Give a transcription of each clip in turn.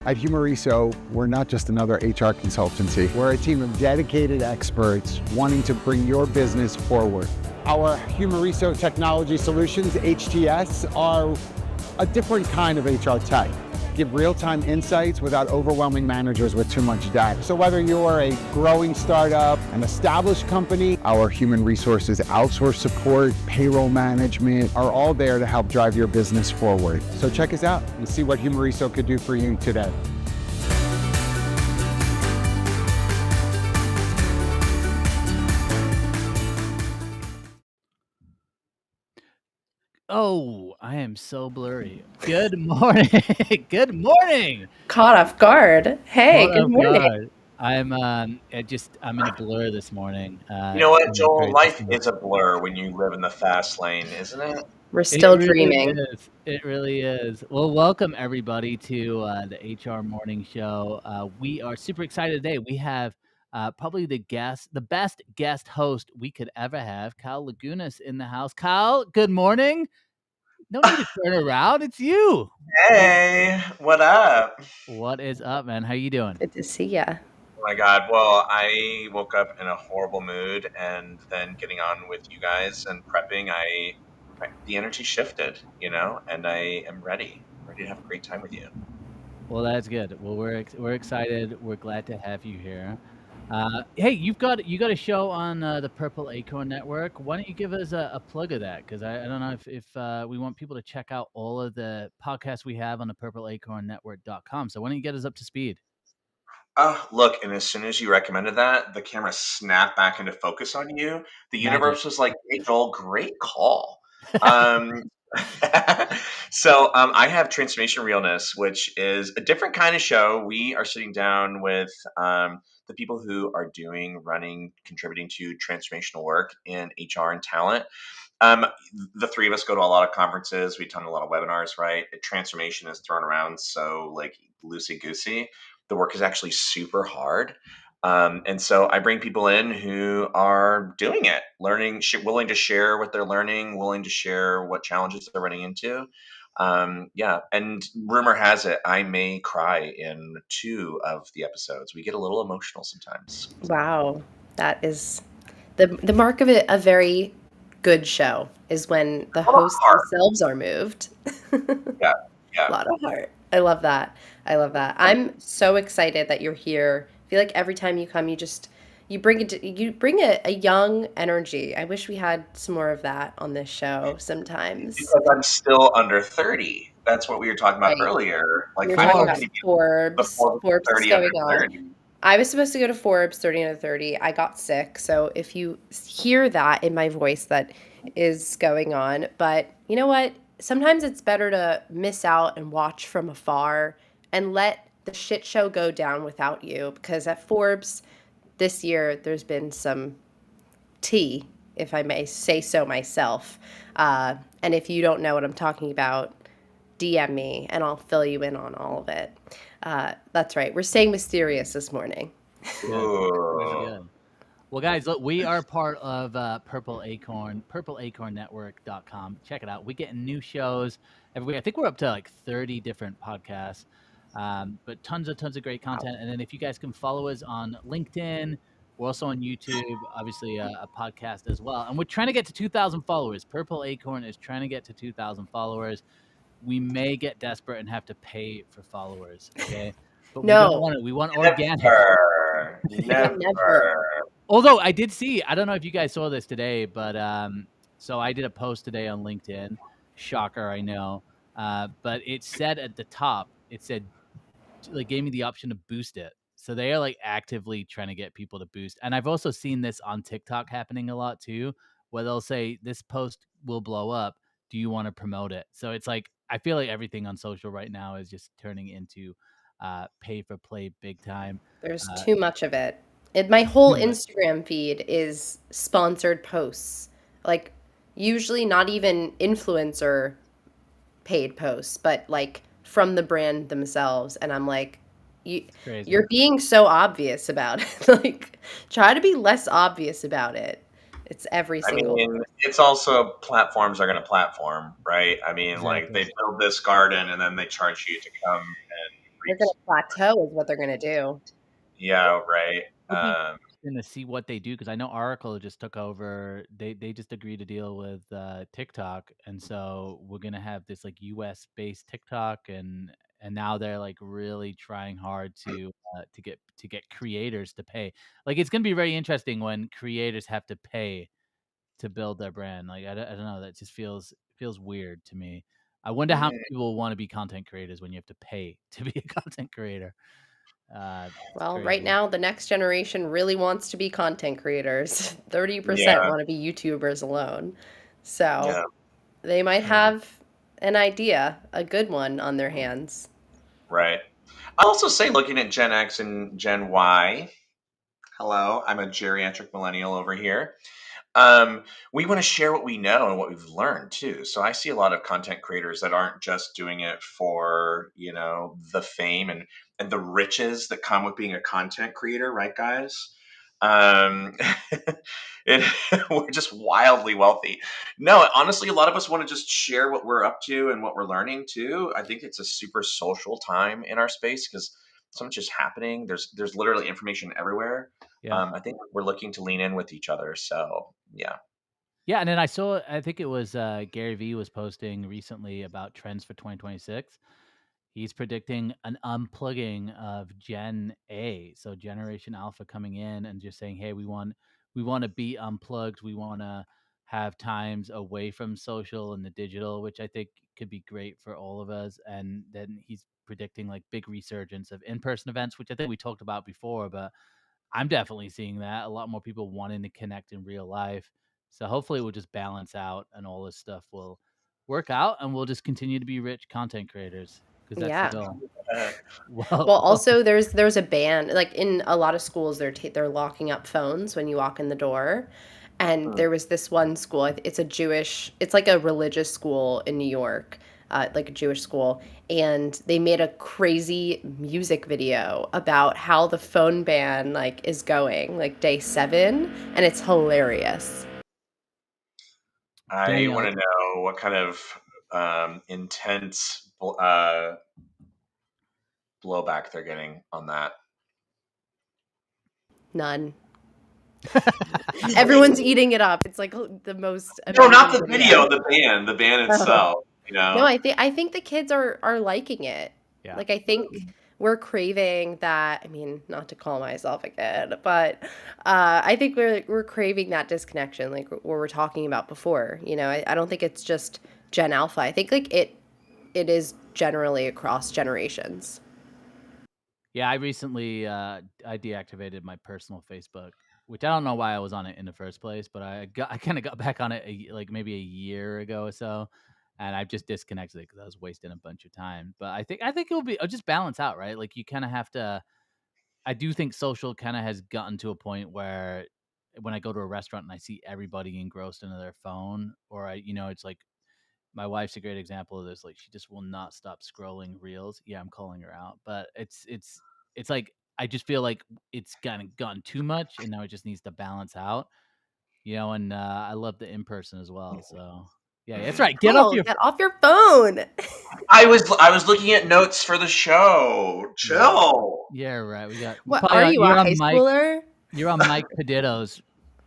At Humoriso, we're not just another HR consultancy. We're a team of dedicated experts wanting to bring your business forward. Our Humoriso Technology Solutions, HTS, are a different kind of HR tech. Give real-time insights without overwhelming managers with too much data. So whether you're a growing startup, an established company, our human resources outsource support, payroll management are all there to help drive your business forward. So check us out and see what Humoriso could do for you today. Oh, I am so blurry. Good morning. Good morning. Caught off guard. Hey, Caught good off morning. guard. I'm I'm in a blur this morning. You know what, From Joel? crazy Life stuff. is a blur when you live in the fast lane, isn't it? We're still It really dreaming. is. It really is. Well, welcome everybody to the HR Morning Show. We are super excited today. We have probably the best guest host we could ever have, Kyle Lagunas in the house. Kyle, good morning. No need to turn around. It's you. Hey, what up? What is up, man? How you doing? Good to see ya. Oh my God. Well, I woke up in a horrible mood, and then getting on with you guys and prepping, the energy shifted, and I am ready to have a great time with you. Well, that's good. Well, we're excited. We're glad to have you here. Hey, you got a show on the Purple Acorn Network. Why don't you give us a plug of that? Because I don't know if we want people to check out all of the podcasts we have on the purpleacornnetwork.com. So why don't you get us up to speed? Look, and as soon as you recommended that, the camera snapped back into focus on you. The universe was like, "Hey, Joel, great call." Um, so I have Transformation Realness, which is a different kind of show. We are sitting down with the people who are running, contributing to transformational work in HR and talent. Um, the three of us go to a lot of conferences. We attend a lot of webinars, right? Transformation is thrown around so like loosey goosey. The work is actually super hard. And so I bring people in who are doing it, learning, willing to share what they're learning, willing to share what challenges they're running into. Yeah. And rumor has it, I may cry in 2 of the episodes. We get a little emotional sometimes. Wow. That is the mark of a very good show is when the A lot of hosts heart. themselves are moved. Yeah. A lot of heart. I love that. I love that. I'm so excited that you're here. I feel like every time you come, you bring a young energy. I wish we had some more of that on this show sometimes. Because I'm still under 30. That's what we were talking about Right. earlier. Like, You're finally talking I'm about gonna get the Forbes. Forbes is 30 going under on. 30. I was supposed to go to Forbes 30 under 30. I got sick. So if you hear that in my voice, that is going on. But you know what? Sometimes it's better to miss out and watch from afar and let the shit show go down without you. Because at Forbes this year, there's been some tea, if I may say so myself. And if you don't know what I'm talking about, DM me and I'll fill you in on all of it. That's right. We're staying mysterious this morning. That's good. Well, guys, look, we are part of Purple Acorn, purpleacornnetwork.com. Check it out. We get new shows every week. I think we're up to like 30 different podcasts, but tons of great content. And then if you guys can follow us on LinkedIn, we're also on YouTube, obviously a podcast as well. And we're trying to get to 2,000 followers. Purple Acorn is trying to get to 2,000 followers. We may get desperate and have to pay for followers, okay? But No. we don't want it. We want organic. Never. Although I did see, I don't know if you guys saw this today, but so I did a post today on LinkedIn. Shocker, I know. But it said at the top, it said, like, gave me the option to boost it. So they are like actively trying to get people to boost. And I've also seen this on TikTok happening a lot too, where they'll say this post will blow up. Do you want to promote it? So it's like, I feel like everything on social right now is just turning into pay for play big time. There's too much of it. My whole Too much. Instagram feed is sponsored posts. Like, usually not even influencer paid posts, but like from the brand themselves. And I'm like, Crazy. you're being so obvious about it. Like, try to be less obvious about it. It's every single. I mean, it's also platforms are going to platform, right? I mean, like Exactly. they build this garden and then they charge you to come and They're going to plateau is what they're going to do. Yeah, right. It'll be interesting to see what they do because I know Oracle just took over. They just agreed to deal with TikTok, and so we're gonna have this like U.S. based TikTok, and now they're like really trying hard to get creators to pay. Like it's gonna be very interesting when creators have to pay to build their brand. Like I don't know, that just feels weird to me. I wonder how many people want to be content creators when you have to pay to be a content creator. It's Well, right crazy. now, the next generation really wants to be content creators. 30% Yeah, want to be YouTubers alone. So yeah, they might Yeah. have an idea, a good one on their hands. right. I'll also say, looking at Gen X and Gen Y, hello, I'm a geriatric millennial over here. We want to share what we know and what we've learned too. So I see a lot of content creators that aren't just doing it for, the fame and the riches that come with being a content creator, right, guys? Um, it, we're just wildly wealthy. No, honestly, a lot of us want to just share what we're up to and what we're learning too. I think it's a super social time in our space because so much is happening. There's literally information everywhere. Yeah. I think we're looking to lean in with each other. So yeah. Yeah, and then I think it was Gary Vee was posting recently about trends for 2026. He's predicting an unplugging of Gen A, so Generation Alpha coming in and just saying, "Hey, we want to be unplugged. We want to have times away from social and the digital," which I think could be great for all of us. And then he's predicting like big resurgence of in-person events, which I think we talked about before, but I'm definitely seeing that. A lot more people wanting to connect in real life. So hopefully it will just balance out and all this stuff will work out and we'll just continue to be rich content creators because that's the Yeah. goal. Uh, Well, Well, also there's a ban like in a lot of schools they're locking up phones when you walk in the door. And there was this one school, it's like a religious school in New York, like a Jewish school, and they made a crazy music video about how the phone ban like is going, like day 7, and it's hilarious. I want Danielle, to know what kind of intense blowback they're getting on that. None. Really? Everyone's eating it up. It's like the most No, not amazing the video. video, the ban itself. You No, know. I think the kids are liking it. yeah. Like I think we're craving that. I mean, not to call myself a kid, but I think we're craving that disconnection, like what we're talking about before. I don't think it's just Gen Alpha. I think like it is generally across generations. Yeah, I recently I deactivated my personal Facebook, which I don't know why I was on it in the first place, but I kind of got back on it like maybe a year ago or so, and I've just disconnected it because I was wasting a bunch of time. But I think it'll just balance out, right? Like you kind of have to. I do think social kind of has gotten to a point where when I go to a restaurant and I see everybody engrossed into their phone, or it's like my wife's a great example of this. Like she just will not stop scrolling reels. Yeah, I'm calling her out, but it's like I just feel like it's kind of gotten too much, and now it just needs to balance out. And I love the in person as well. So yeah, that's right. Get off Kyle, your get off your phone. I was looking at notes for the show. yeah Chill. yeah right. We got What are you, a you're high on Mike. schooler? You're on Mike Peditto's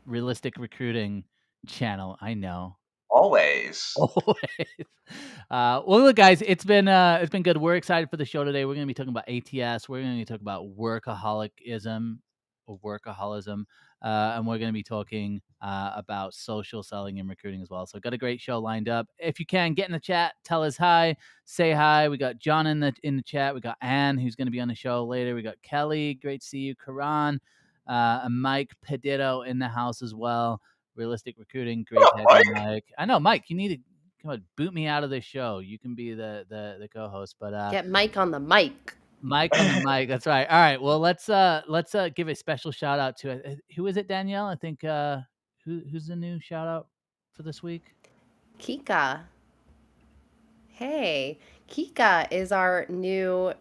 realistic recruiting channel. I know. Always. Always. Well, look, guys, it's been good. We're excited for the show today. We're going to be talking about ATS. We're going to be talking about workaholicism or workaholism, and we're going to be talking about social selling and recruiting as well. So, got a great show lined up. If you can get in the chat, tell us hi, say hi. We got John in the chat. We got Anne, who's going to be on the show later. We got Kelly. Great to see you, Karan, and Mike Peditto in the house as well. Realistic recruiting, great What to up, have you, Mike? Mike. I know, Mike. You need to come on, boot me out of this show. You can be the co-host, but Get Mike on the mic. Mike on the mic. That's right. All right. Well, let's give a special shout out to who is it, Danielle? I think who's the new shout out for this week? Kika. Hey, Kika is our new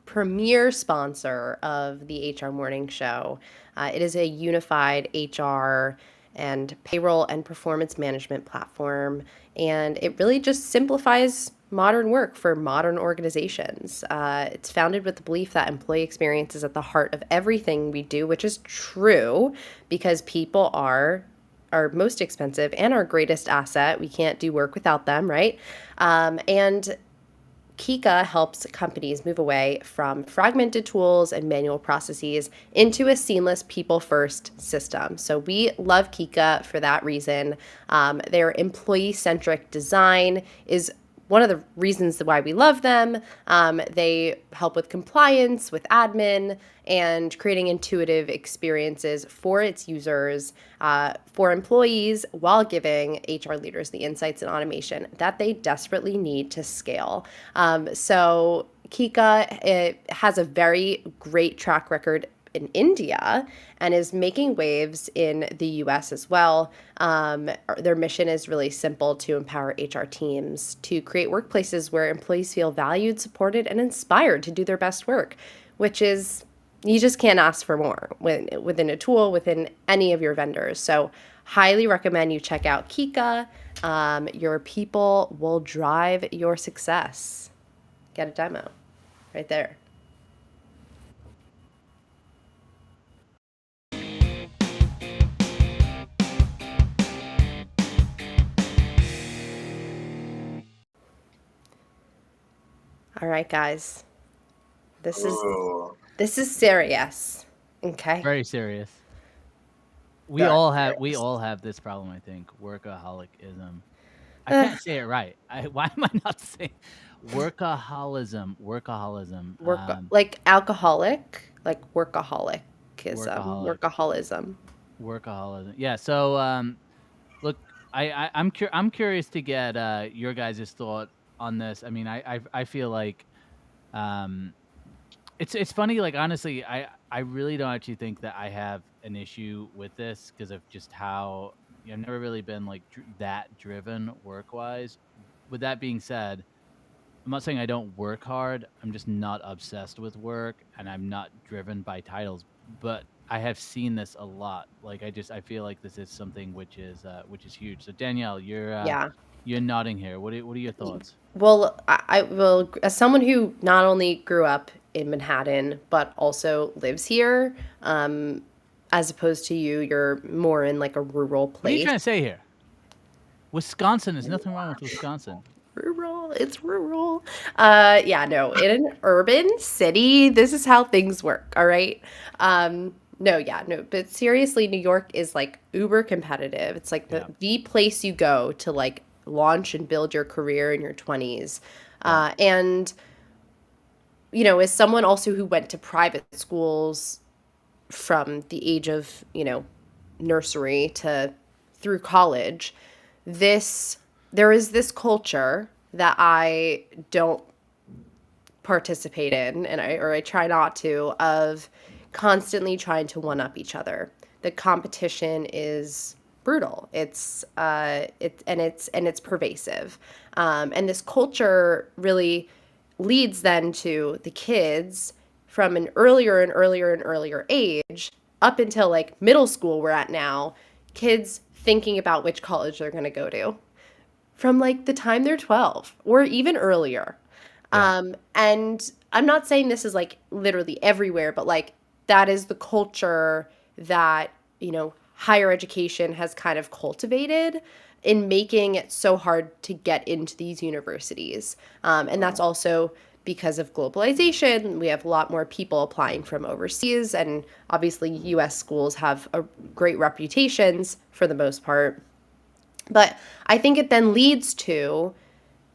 premier sponsor of the HR Morning Show. It is a unified HR and payroll and performance management platform, and it really just simplifies modern work for modern organizations. It's founded with the belief that employee experience is at the heart of everything we do, which is true because people are our most expensive and our greatest asset. We can't do work without them, right? And Kika helps companies move away from fragmented tools and manual processes into a seamless people-first system. So we love Kika for that reason. Their employee-centric design is one of the reasons why we love them. They help with compliance, with admin, and creating intuitive experiences for its users, for employees, while giving HR leaders the insights and automation that they desperately need to scale. So Kika, it has a very great track record in India and is making waves in the US as well. Their mission is really simple: to empower HR teams to create workplaces where employees feel valued, supported, and inspired to do their best work, which is, you just can't ask for more within a tool, within any of your vendors. So highly recommend you check out Kika. Your people will drive your success. Get a demo right there. All right, guys. This is serious. Okay. Very serious. We Very all have serious. this problem, I think. Workaholicism. I can't say it right. Why am I not saying workaholism? Like alcoholic, like workaholicism, Workaholic. workaholism. Workaholism. Yeah. So look, I'm curious to get your guys' thought on this. I mean, I feel like um it's funny, like, honestly, I really don't actually think that I have an issue with this because of just how, I've never really been like that driven work wise. With that being said, I'm not saying I don't work hard. I'm just not obsessed with work, and I'm not driven by titles. But I have seen this a lot. Like, I feel like this is something which is huge. So Danielle, Yeah. you're nodding here. What are your thoughts? Well, I will, as someone who not only grew up in Manhattan, but also lives here, as opposed to you, you're more in like a rural What are you place. trying to say here? Wisconsin, there's nothing wrong with Wisconsin. Rural, it's rural. Yeah, no, in an urban city, this is how things work, all right? No, yeah, no, but seriously, New York is like uber competitive. It's like Yeah. the place you go to like launch and build your career in your 20s. Yeah. And as someone also who went to private schools from the age of, nursery to through college, there is this culture that I don't participate in, and I try not to, of constantly trying to one up each other. The competition is brutal. It's pervasive, and this culture really leads then to the kids from an earlier and earlier and earlier age up until like middle school we're at now, kids thinking about which college they're going to go to from like the time they're 12 or even earlier. Yeah. And I'm not saying this is like literally everywhere, but like that is the culture that, higher education has kind of cultivated in making it so hard to get into these universities. And that's also because of globalization. We have a lot more people applying from overseas, and obviously US schools have great reputations for the most part. But I think it then leads to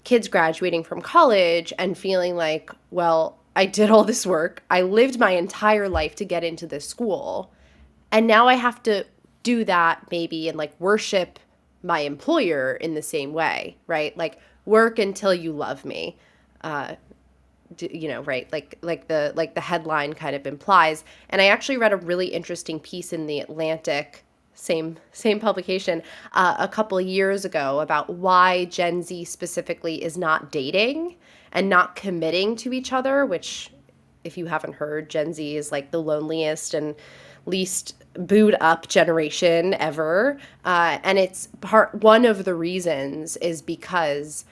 kids graduating from college and feeling like, well, I did all this work. I lived my entire life to get into this school. And now I have to do that maybe and like worship my employer in the same way, right? Like work until you love me. Right? Like the headline kind of implies. And I actually read a really interesting piece in the Atlantic, same publication, a couple of years ago about why Gen Z specifically is not dating and not committing to each other, which, if you haven't heard, Gen Z is like the loneliest and least booed up generation ever. And it's one of the reasons is because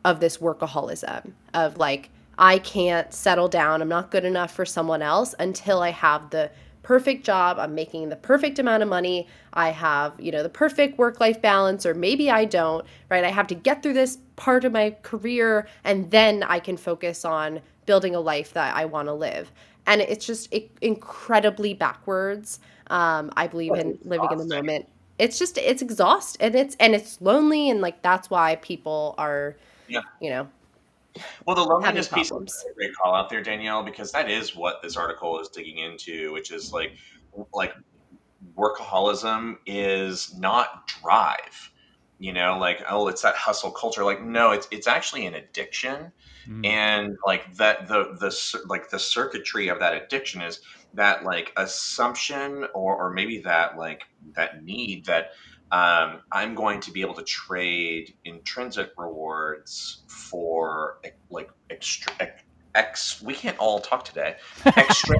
of this workaholism of like, I can't settle down. I'm not good enough for someone else until I have the perfect job. I'm making the perfect amount of money. I have, the perfect work-life balance, or maybe I don't, right? I have to get through this part of my career and then I can focus on building a life that I want to live. And it's just incredibly backwards. I believe in living in the Exhausting. moment. It's exhausting, and it's lonely, and like that's why people are, Yeah. you know, Well, the having loneliness piece is problems. a great call out there, Danielle, because that is what this article is digging into, which is like workaholism is not drive. Like, oh, it's that hustle culture. Like, no, it's actually an addiction. Mm. And like that like the circuitry of that addiction is that like assumption, or maybe that like that need that I'm going to be able to trade intrinsic rewards for like we can't all talk today, extra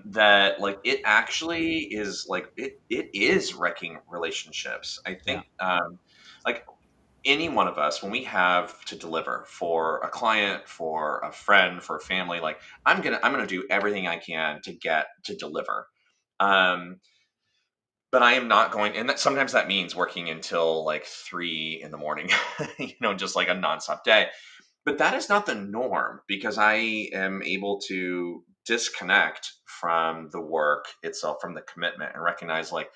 that like it actually is like it is wrecking relationships. I Yeah. think like any one of us, when we have to deliver for a client, for a friend, for a family, like I'm gonna do everything I can to get to deliver. Um but I am not going, and that sometimes that means working until like 3 in the morning, just like a nonstop day. But that is not the norm, because I am able to disconnect from the work itself, from the commitment, and recognize like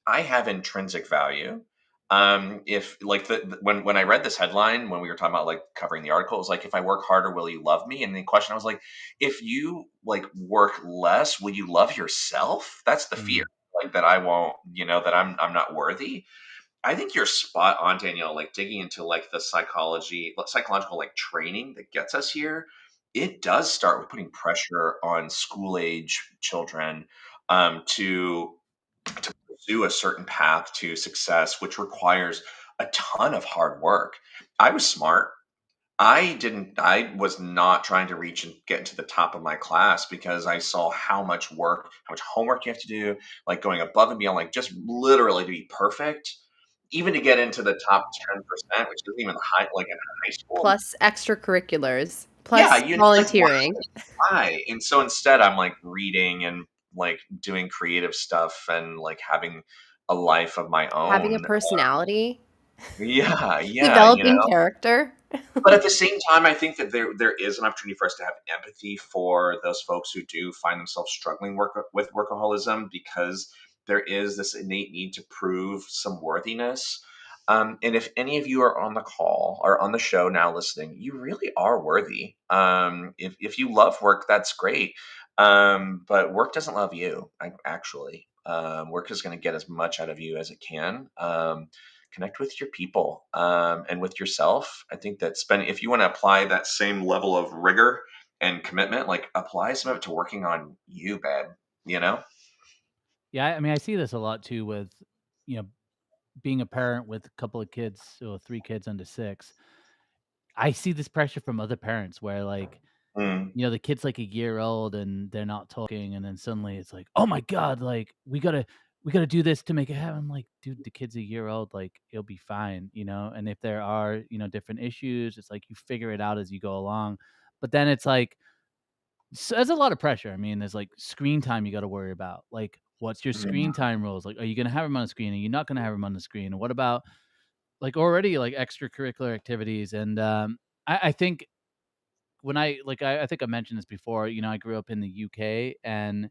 I have intrinsic value. If like when I read this headline, when we were talking about like covering the article, it was like, if I work harder, will you love me? And the question, I was like, if you like work less, will you love yourself? That's the fear, Mm. like that I won't, that I'm not worthy. I think you're spot on, Danielle. Like digging into like the psychological like training that gets us here. It does start with putting pressure on school age children to pursue a certain path to success, which requires a ton of hard work. I was smart. I was not trying to reach and get into the top of my class, because I saw how much work, how much homework you have to do, like going above and beyond, like just literally to be perfect, even to get into the top 10%, which isn't even the high, like in high school. Plus extracurriculars, Yeah, plus like volunteering. why? And so instead, I'm like reading and like doing creative stuff and like having a life of my Having a own. personality, Yeah, yeah, developing character. But at the same time, I think that there is an opportunity for us to have empathy for those folks who do find themselves struggling with workaholism, because there is this innate need to prove some worthiness. And if any of you are on the call or on the show now listening, you really are worthy. If you love work, that's great. But work doesn't love you, actually. Work is going to get as much out of you as it can. Connect with your people, and with yourself. I think that if you want to apply that same level of rigor and commitment, like apply some of it to working on you, babe. You know? Yeah, I mean, I see this a lot too with, you know, being a parent with a couple of kids, so 3 kids under 6. I see this pressure from other parents where, like, Mm. the kid's, like, a year old and they're not talking, and then suddenly it's like, "Oh my god, like, we gotta do this to make it happen." I'm like, "Dude, the kid's a year old, like, it'll be fine," you know? And if there are, different issues, it's like you figure it out as you go along. But then it's like, there's a lot of pressure. I mean, there's, like, screen time you gotta worry about. Like, what's your Mm. screen time rules? Like, are you gonna have him on the screen? Are you not gonna have him on the screen? And what about, like, already, like, extracurricular activities? And, I think when I think I mentioned this before, I grew up in the UK, and,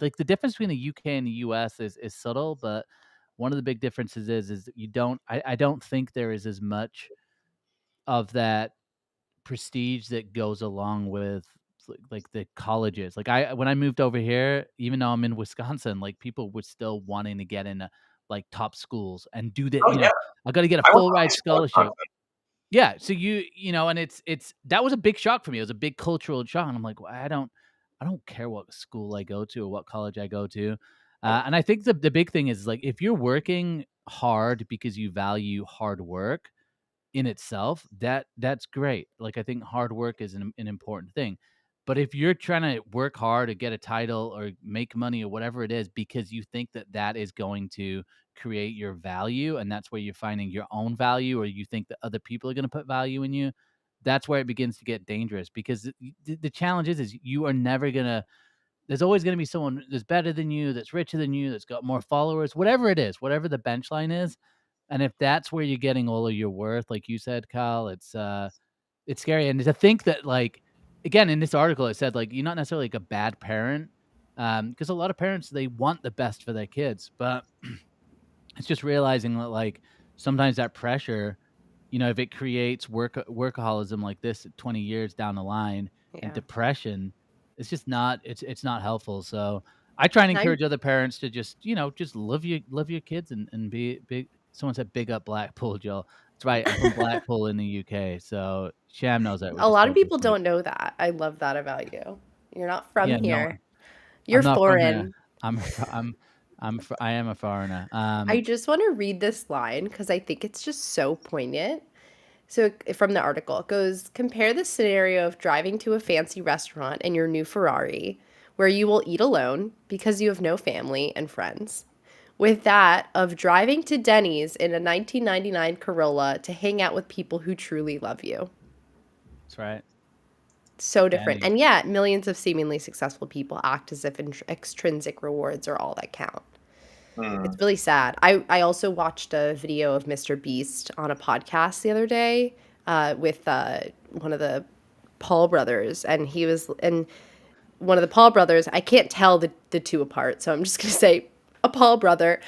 like, the difference between the UK and the US is subtle, but one of the big differences is you don't I don't think there is as much of that prestige that goes along with, like, the colleges. Like, when I moved over here, even though I'm in Wisconsin, like, people were still wanting to get into, like, top schools and do Oh yeah, I gotta get a I went full to high ride school in scholarship. Wisconsin. Yeah, so and it's that was a big shock for me. It was a big cultural shock, and I'm like, "Well, I don't care what school I go to or what college I go to." And I think the big thing is, like, if you're working hard because you value hard work in itself, that's great. Like, I think hard work is an important thing. But if you're trying to work hard to get a title or make money or whatever it is, because you think that that is going to create your value, and that's where you're finding your own value, or you think that other people are going to put value in you, that's where it begins to get dangerous. Because the challenge is you are never going to, there's always going to be someone that's better than you, that's richer than you, that's got more followers, whatever it is, whatever the bench line is. And if that's where you're getting all of your worth, like you said, Kyle, it's scary. And to think that, like, again, in this article, it said, like, you're not necessarily like a bad parent, because a lot of parents, they want the best for their kids, but it's just realizing that, like, sometimes that pressure, if it creates workaholism like this 20 years down the line and Yeah. depression, it's not helpful. So I try and And I'm encourage other parents to just love your kids and be big. Someone said big up Blackpool, Joel. That's right. I'm from Blackpool in the UK. So Sham knows that. We a just lot of spoke this people week. don't know that. I love that about you. You're not from Yeah, no, here. I'm You're not from here. foreign. I am a foreigner. I just want to read this line because I think it's just so poignant. So, from the article, it goes, compare the scenario of driving to a fancy restaurant in your new Ferrari, where you will eat alone because you have no family and friends, with that of driving to Denny's in a 1999 Corolla to hang out with people who truly love you. That's right. So different. Danny. And yet, millions of seemingly successful people act as if extrinsic rewards are all that count. It's really sad. I also watched a video of Mr. Beast on a podcast the other day with one of the Paul brothers, and one of the Paul brothers, I can't tell the two apart, so I'm just going to say a Paul brother,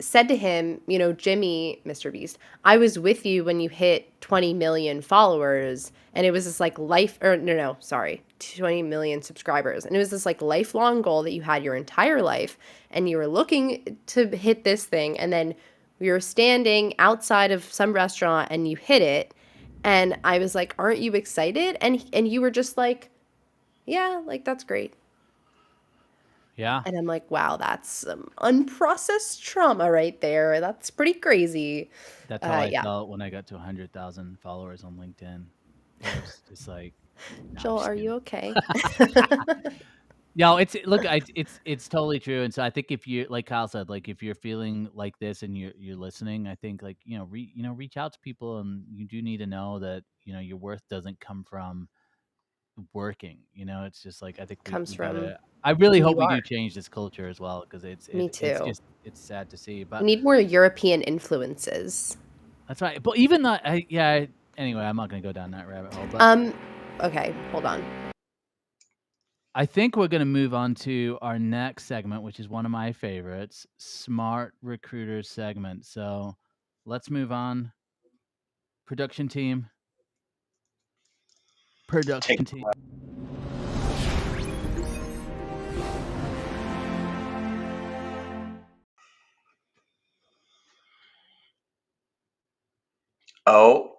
said to him, Jimmy, Mr. Beast, I was with you when you hit 20 million followers, and it was this like 20 million subscribers. And it was this like lifelong goal that you had your entire life, and you were looking to hit this thing, and then we were standing outside of some restaurant and you hit it. And I was like, aren't you excited? And you were just like, yeah, like that's great. Yeah. And I'm like, wow, that's some unprocessed trauma right there. That's pretty crazy. That's how I Yeah. felt when I got to 100,000 followers on LinkedIn. It was just like, no, I'm Joel, just are kidding. you okay? No, it's totally true. And so I think if you, like Kyle said, like if you're feeling like this and you're listening, I think like, reach out to people, and you do need to know that, your worth doesn't come from working. It's just like, I think Comes we from gotta, I really who hope you we do are. change this culture as well, because Me it's too. just, it's sad to see, We but need more European influences. that's right. But even that, anyway, I'm not going to go down that rabbit hole, but Okay, hold on. I think we're going to move on to our next segment, which is one of my favorites, Smart Recruiters segment. So let's move on. Production team. Take Production team. Oh,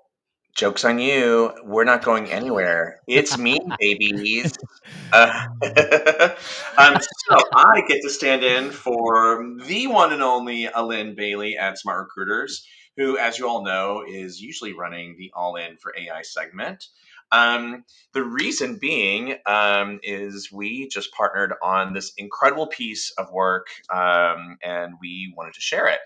joke's on you. We're not going anywhere. It's me, babies. Uh, so I get to stand in for the one and only Alin Bailey at Smart Recruiters, who, as you all know, is usually running the All In for AI segment. The reason being is we just partnered on this incredible piece of work, and we wanted to share it.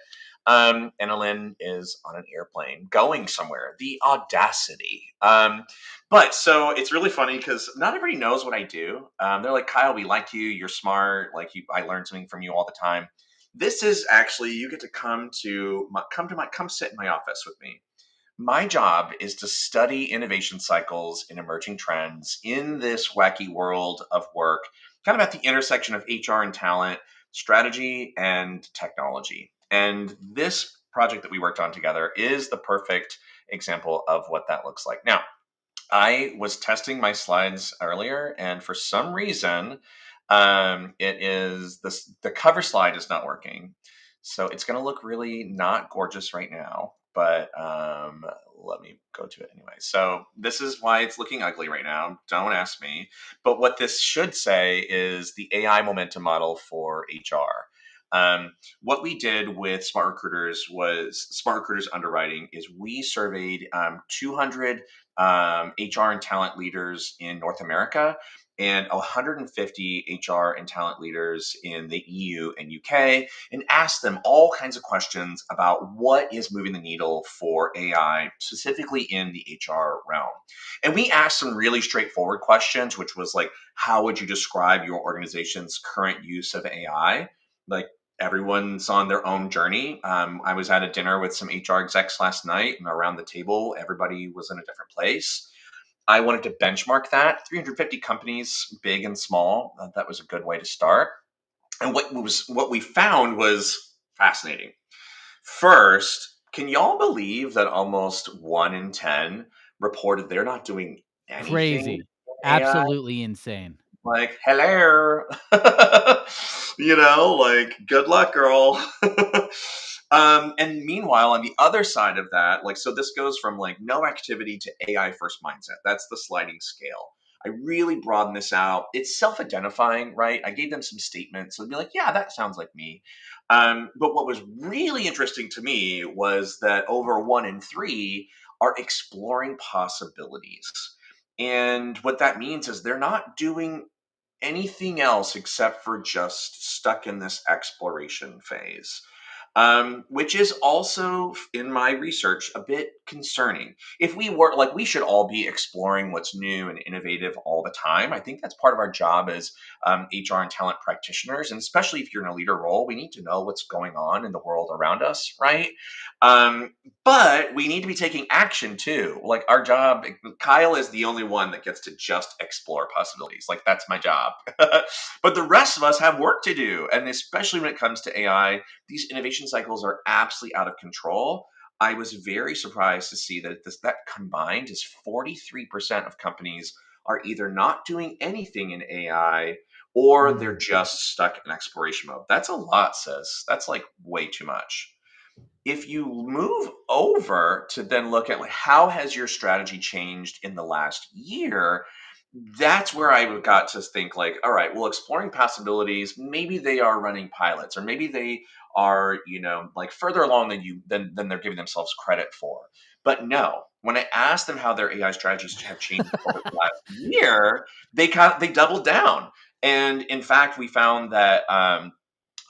And Alin is on an airplane going somewhere. The audacity. But so it's really funny because not everybody knows what I do. They're like, Kyle, we like you. You're smart. Like you, I learn something from you all the time. This is actually you get to come sit in my office with me. My job is to study innovation cycles and emerging trends in this wacky world of work, kind of at the intersection of HR and talent, strategy and technology. And this project that we worked on together is the perfect example of what that looks like. Now, I was testing my slides earlier, and for some reason, the cover slide is not working. So it's going to look really not gorgeous right now, but let me go to it anyway. So this is why it's looking ugly right now. Don't ask me. But what this should say is the AI momentum model for HR. What we did with Smart Recruiters underwriting is we surveyed 200 HR and talent leaders in North America and 150 HR and talent leaders in the EU and UK, and asked them all kinds of questions about what is moving the needle for AI, specifically in the HR realm. And we asked some really straightforward questions, which was like, how would you describe your organization's current use of AI? Like, everyone's on their own journey. I was at a dinner with some HR execs last night, and around the table, everybody was in a different place. I wanted to benchmark that. 350 companies, big and small. That was a good way to start. And what we found was fascinating. First, can y'all believe that almost 1 in 10 reported they're not doing anything Crazy. in AI? Absolutely insane. Like, hello, like, good luck, girl. And meanwhile, on the other side of that, like, so this goes from like no activity to AI first mindset. That's the sliding scale. I really broaden this out. It's self-identifying, right? I gave them some statements. So they'd be like, yeah, that sounds like me. But what was really interesting to me was that over 1 in 3 are exploring possibilities. And what that means is they're not doing anything else except for just stuck in this exploration phase, which is also, in my research, a bit concerning. If we were like, we should all be exploring what's new and innovative all the time. I think that's part of our job as HR and talent practitioners. And especially if you're in a leader role, we need to know what's going on in the world around us, right? But we need to be taking action too. Like, our job, Kyle is the only one that gets to just explore possibilities. Like, that's my job. But the rest of us have work to do. And especially when it comes to AI, these innovation cycles are absolutely out of control. I was very surprised to see that combined is 43% of companies are either not doing anything in AI or they're just stuck in exploration mode. That's a lot, sis. That's like way too much. If you move over to then look at like, how has your strategy changed in the last year, that's where I got to think like, all right, well, exploring possibilities, maybe they are running pilots, or maybe they are, like, further along than they're giving themselves credit for. But no, when I asked them how their AI strategies have changed over the last year, they doubled down. And in fact, we found that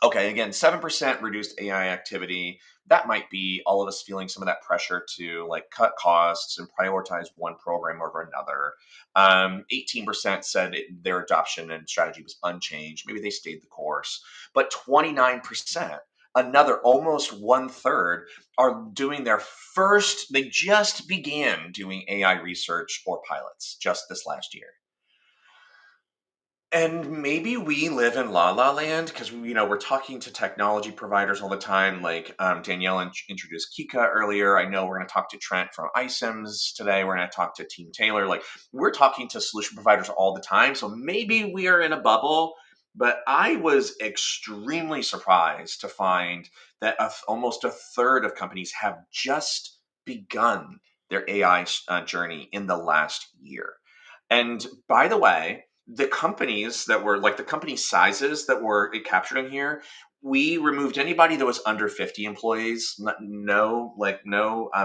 okay, again, 7% reduced AI activity. That might be all of us feeling some of that pressure to like cut costs and prioritize one program over another. 18% said their adoption and strategy was unchanged. Maybe they stayed the course. But 29%, another almost 1/3, are doing they just began doing AI research or pilots just this last year. And maybe we live in La La Land because we're talking to technology providers all the time. Like, Danielle introduced Kika earlier. I know we're going to talk to Trent from iSIMS today. We're going to talk to Team Taylor. Like, we're talking to solution providers all the time. So maybe we are in a bubble. But I was extremely surprised to find that almost 1/3 of companies have just begun their AI journey in the last year. And by the way, the companies that were like the company sizes that were captured in here, we removed anybody that was under 50 employees. No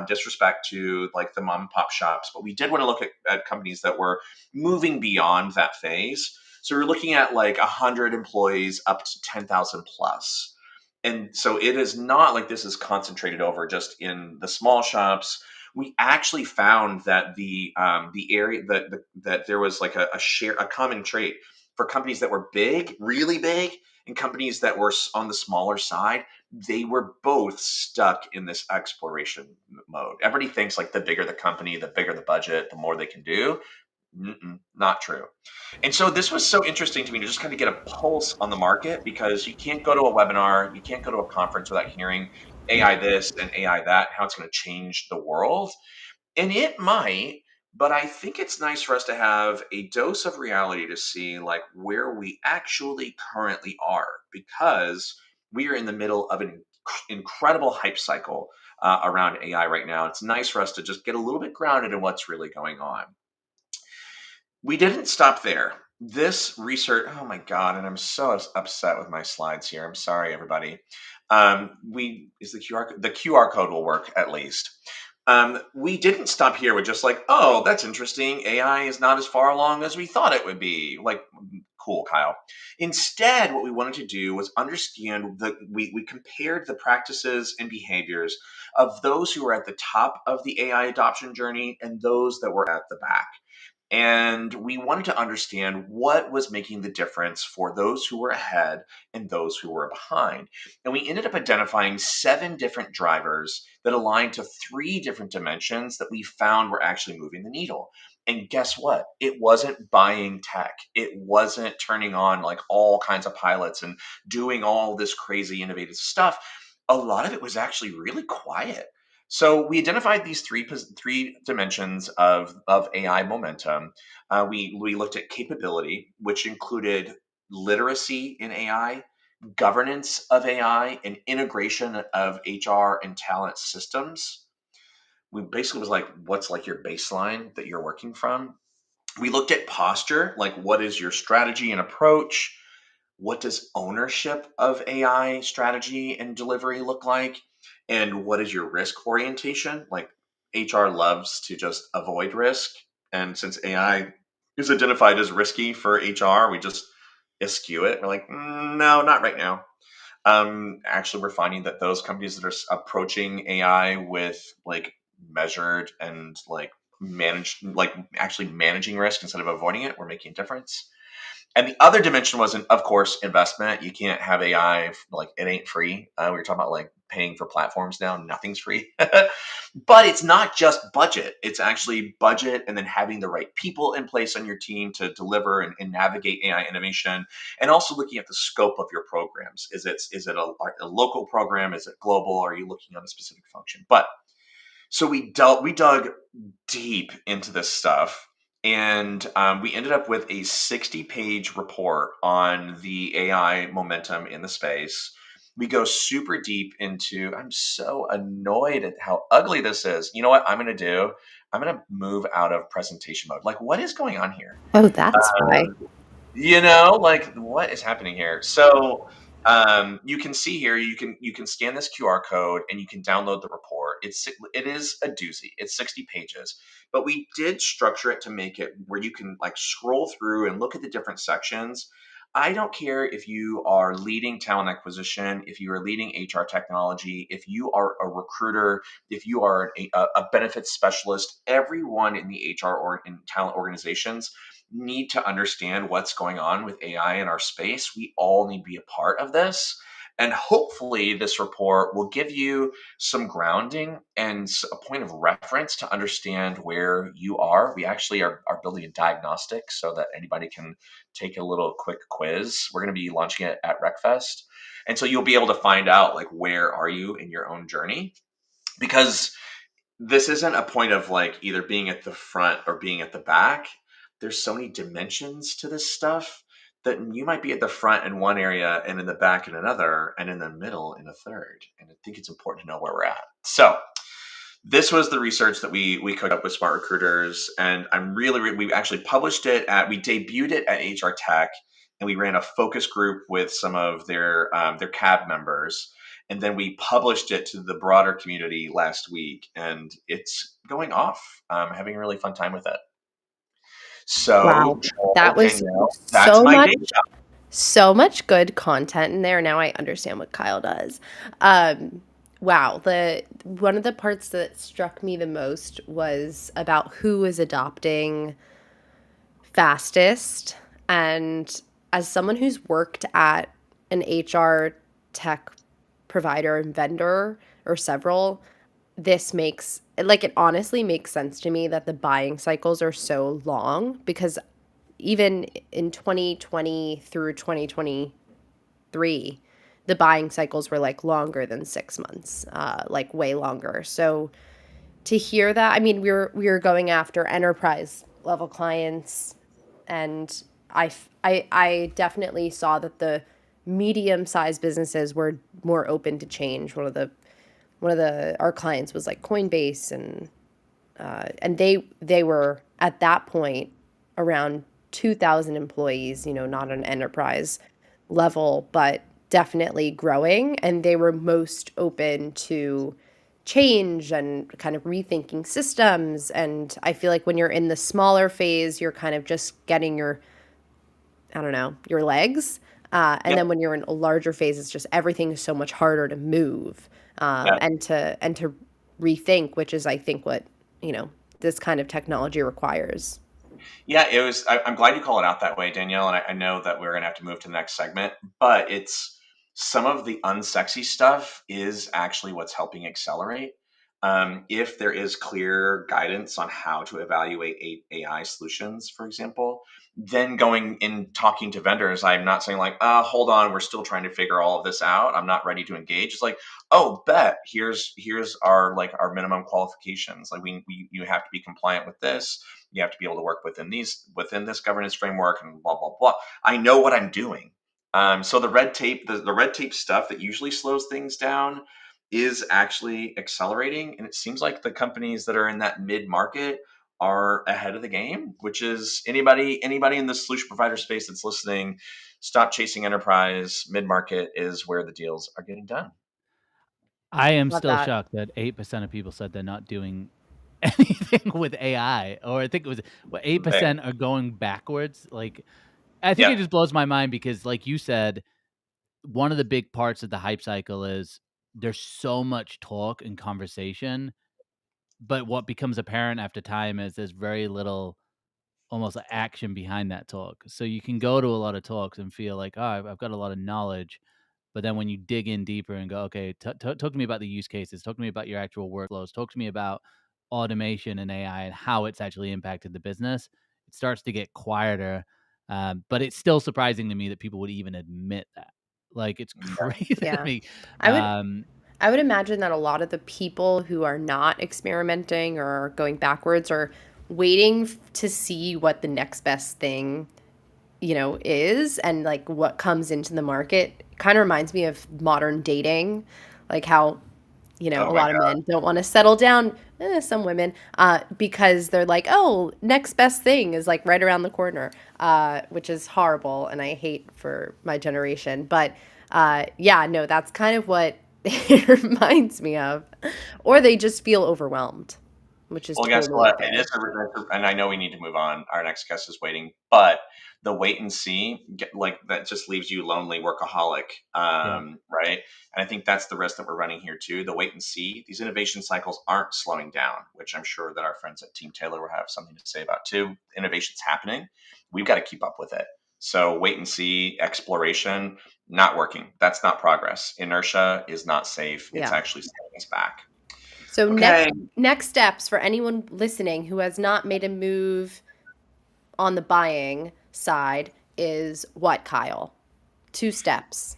disrespect to like the mom and pop shops, but we did want to look at companies that were moving beyond that phase. So we're looking at like 100 employees up to 10,000 plus. And so it is not like this is concentrated over just in the small shops. We actually found that the area that there was like a common trait for companies that were big, really big, and companies that were on the smaller side. They were both stuck in this exploration mode. Everybody thinks like the bigger the company, the bigger the budget, the more they can do. Not true. And so this was so interesting to me to just kind of get a pulse on the market, because you can't go to a webinar, you can't go to a conference without hearing AI this and AI that, how it's going to change the world. And it might, but I think it's nice for us to have a dose of reality to see like where we actually currently are, because we are in the middle of an incredible hype cycle around AI right now. It's nice for us to just get a little bit grounded in what's really going on. We didn't stop there. this research, oh my God, and I'm so upset with my slides here. I'm sorry, everybody. The QR code will work at least. We didn't stop here with just like, oh, that's interesting. AI is not as far along as we thought it would be. Like, cool, Kyle. Instead, what we wanted to do was understand that we compared the practices and behaviors of those who were at the top of the AI adoption journey and those that were at the back. And we wanted to understand what was making the difference for those who were ahead and those who were behind. And we ended up identifying 7 different drivers that aligned to 3 different dimensions that we found were actually moving the needle. And guess what? It wasn't buying tech. It wasn't turning on like all kinds of pilots and doing all this crazy innovative stuff. A lot of it was actually really quiet. So we identified these three dimensions of AI momentum. We looked at capability, which included literacy in AI, governance of AI, and integration of HR and talent systems. We basically was like, what's like your baseline that you're working from? We looked at posture, like what is your strategy and approach? What does ownership of AI strategy and delivery look like? And what is your risk orientation? Like HR loves to just avoid risk. And since AI is identified as risky for HR, we just eschew it. We're like, no, not right now. Actually, we're finding that those companies that are approaching AI with like measured and like managed, like actually managing risk instead of avoiding it, we're making a difference. And the other dimension was, of course, investment. You can't have AI, like, it ain't free. We were talking about like paying for platforms now. Nothing's free. But it's not just budget. It's actually budget and then having the right people in place on your team to deliver and navigate AI innovation. And also looking at the scope of your programs. Is it a local program? Is it global? Are you looking at a specific function? But so we dug deep into this stuff, and we ended up with a 60-page report on the AI momentum in the space. We go super deep into. I'm so annoyed at how ugly this is. You know what I'm going to do? I'm going to move out of presentation mode. Like, what is going on here? Oh, that's why. Like what is happening here? So you can see here, you can scan this QR code and you can download the report. It is a doozy. It's 60 pages, but we did structure it to make it where you can like scroll through and look at the different sections. I don't care if you are leading talent acquisition, if you are leading HR technology, if you are a recruiter, if you are a benefits specialist, everyone in the HR or in talent organizations need to understand what's going on with AI in our space. We all need to be a part of this. And hopefully, this report will give you some grounding and a point of reference to understand where you are. We actually are building a diagnostic so that anybody can take a little quick quiz. We're going to be launching it at RecFest. And so you'll be able to find out like where are you in your own journey, because this isn't a point of like either being at the front or being at the back. There's so many dimensions to this stuff that you might be at the front in one area and in the back in another and in the middle in a third. And I think it's important to know where we're at. So this was the research that we cooked up with Smart Recruiters, and we actually published it we debuted it at HR Tech, and we ran a focus group with some of their CAB members, and then we published it to the broader community last week, and it's going off. I'm having a really fun time with it. So, Wow. That was Danielle, that's so my much, day job. so much good content in there. Now I understand what Kyle does. Wow. One of the parts that struck me the most was about who is adopting fastest. And as someone who's worked at an HR tech provider and vendor or several, this makes like it honestly makes sense to me that the buying cycles are so long, because even in 2020 through 2023, the buying cycles were like longer than 6 months, like way longer. So to hear that, I mean, we were going after enterprise level clients, and I definitely saw that the medium sized businesses were more open to change. One of the our clients was like Coinbase, and they were at that point around 2,000 employees, not an enterprise level, but definitely growing. And they were most open to change and kind of rethinking systems. And I feel like when you're in the smaller phase, you're kind of just getting your legs. And Yep. then when you're in a larger phase, it's just everything is so much harder to move, Yeah. and to rethink, which is, I think, what this kind of technology requires. Yeah, it was. I'm glad you call it out that way, Danielle. And I know that we're going to have to move to the next segment, but it's some of the unsexy stuff is actually what's helping accelerate. If there is clear guidance on how to evaluate AI solutions, for example, then going and talking to vendors, I'm not saying like, hold on, we're still trying to figure all of this out. I'm not ready to engage. It's like, oh, bet here's our minimum qualifications. Like you have to be compliant with this. You have to be able to work within this governance framework and blah blah blah. I know what I'm doing. So the red tape stuff that usually slows things down is actually accelerating, and it seems like the companies that are in that mid market are ahead of the game. Which is anybody in the solution provider space that's listening, stop chasing enterprise. Mid market is where the deals are getting done. I am Love still that. shocked that 8% of people said they're not doing anything with AI, or I think it was 8% are going backwards. Like, I think it Yeah. just blows my mind because, like you said, one of the big parts of the hype cycle is there's so much talk and conversation, but what becomes apparent after time is there's very little almost action behind that talk. So you can go to a lot of talks and feel like, oh, I've got a lot of knowledge. But then when you dig in deeper and go, okay, talk to me about the use cases, talk to me about your actual workflows, talk to me about automation and AI and how it's actually impacted the business, it starts to get quieter. But it's still surprising to me that people would even admit that. Like, it's crazy to Yeah. me. I would Um, I would imagine that a lot of the people who are not experimenting or going backwards are waiting to see what the next best thing, is, and like what comes into the market. Kind of reminds me of modern dating, like how, Oh a my lot of god. men don't want to settle down, some women, because they're like, oh, next best thing is like right around the corner, which is horrible. And I hate for my generation. But yeah, no, that's kind of what it reminds me of. Or they just feel overwhelmed, which is Well, guess totally what? It is fair. and I know we need to move on. Our next guest is waiting, but the wait and see, like that, just leaves you lonely workaholic, yeah. right? And I think that's the risk that we're running here too. The wait and see. These innovation cycles aren't slowing down, which I'm sure that our friends at Team Taylor will have something to say about too. Innovation's happening. We've got to keep up with it. So wait and see, exploration, not working. That's not progress. Inertia is not safe. It's Yeah. actually setting us back. So Okay. next steps for anyone listening who has not made a move on the buying side is what, Kyle? 2 steps.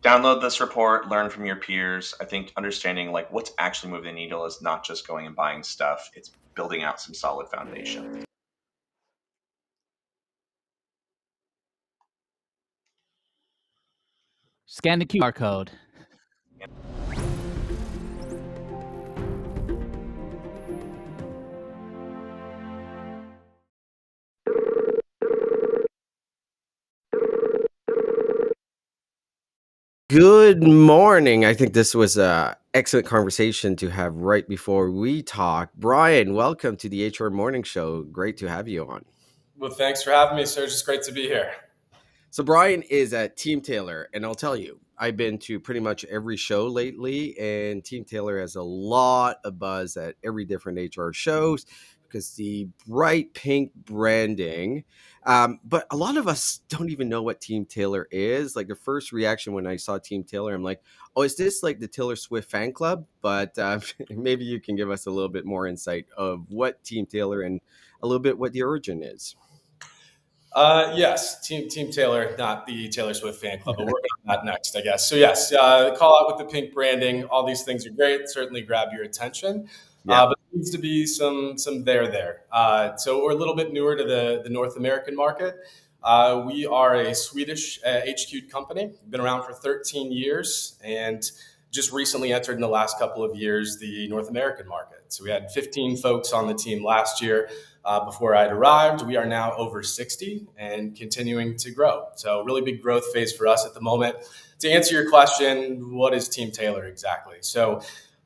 Download this report, learn from your peers. I think understanding like what's actually moving the needle is not just going and buying stuff, it's building out some solid foundation. Scan the QR code. Good morning. I think this was a excellent conversation to have right before we talk. Brian, welcome to the HR Morning Show. Great to have you on. Well, thanks for having me, Serge. It's great to be here. So Brian is at Team Taylor, and I'll tell you, I've been to pretty much every show lately, and Team Taylor has a lot of buzz at every different HR shows because the bright pink branding. But a lot of us don't even know what Team Taylor is. Like the first reaction when I saw Team Taylor, I'm like, oh, is this like the Taylor Swift fan club? But maybe you can give us a little bit more insight of what Team Taylor and a little bit what the origin is. Yes, Team Taylor, not the Taylor Swift fan club, but we're on that next, I guess. So yes, call out with the pink branding. All these things are great. Certainly grab your attention, Yeah. but there needs to be some there. So we're a little bit newer to the North American market. We are a Swedish HQ'd company. We've been around for 13 years, and just recently entered in the last couple of years the North American market. So we had 15 folks on the team last year before I'd arrived. We are now over 60 and continuing to grow. So really big growth phase for us at the moment. To answer your question, what is Team Taylor exactly? So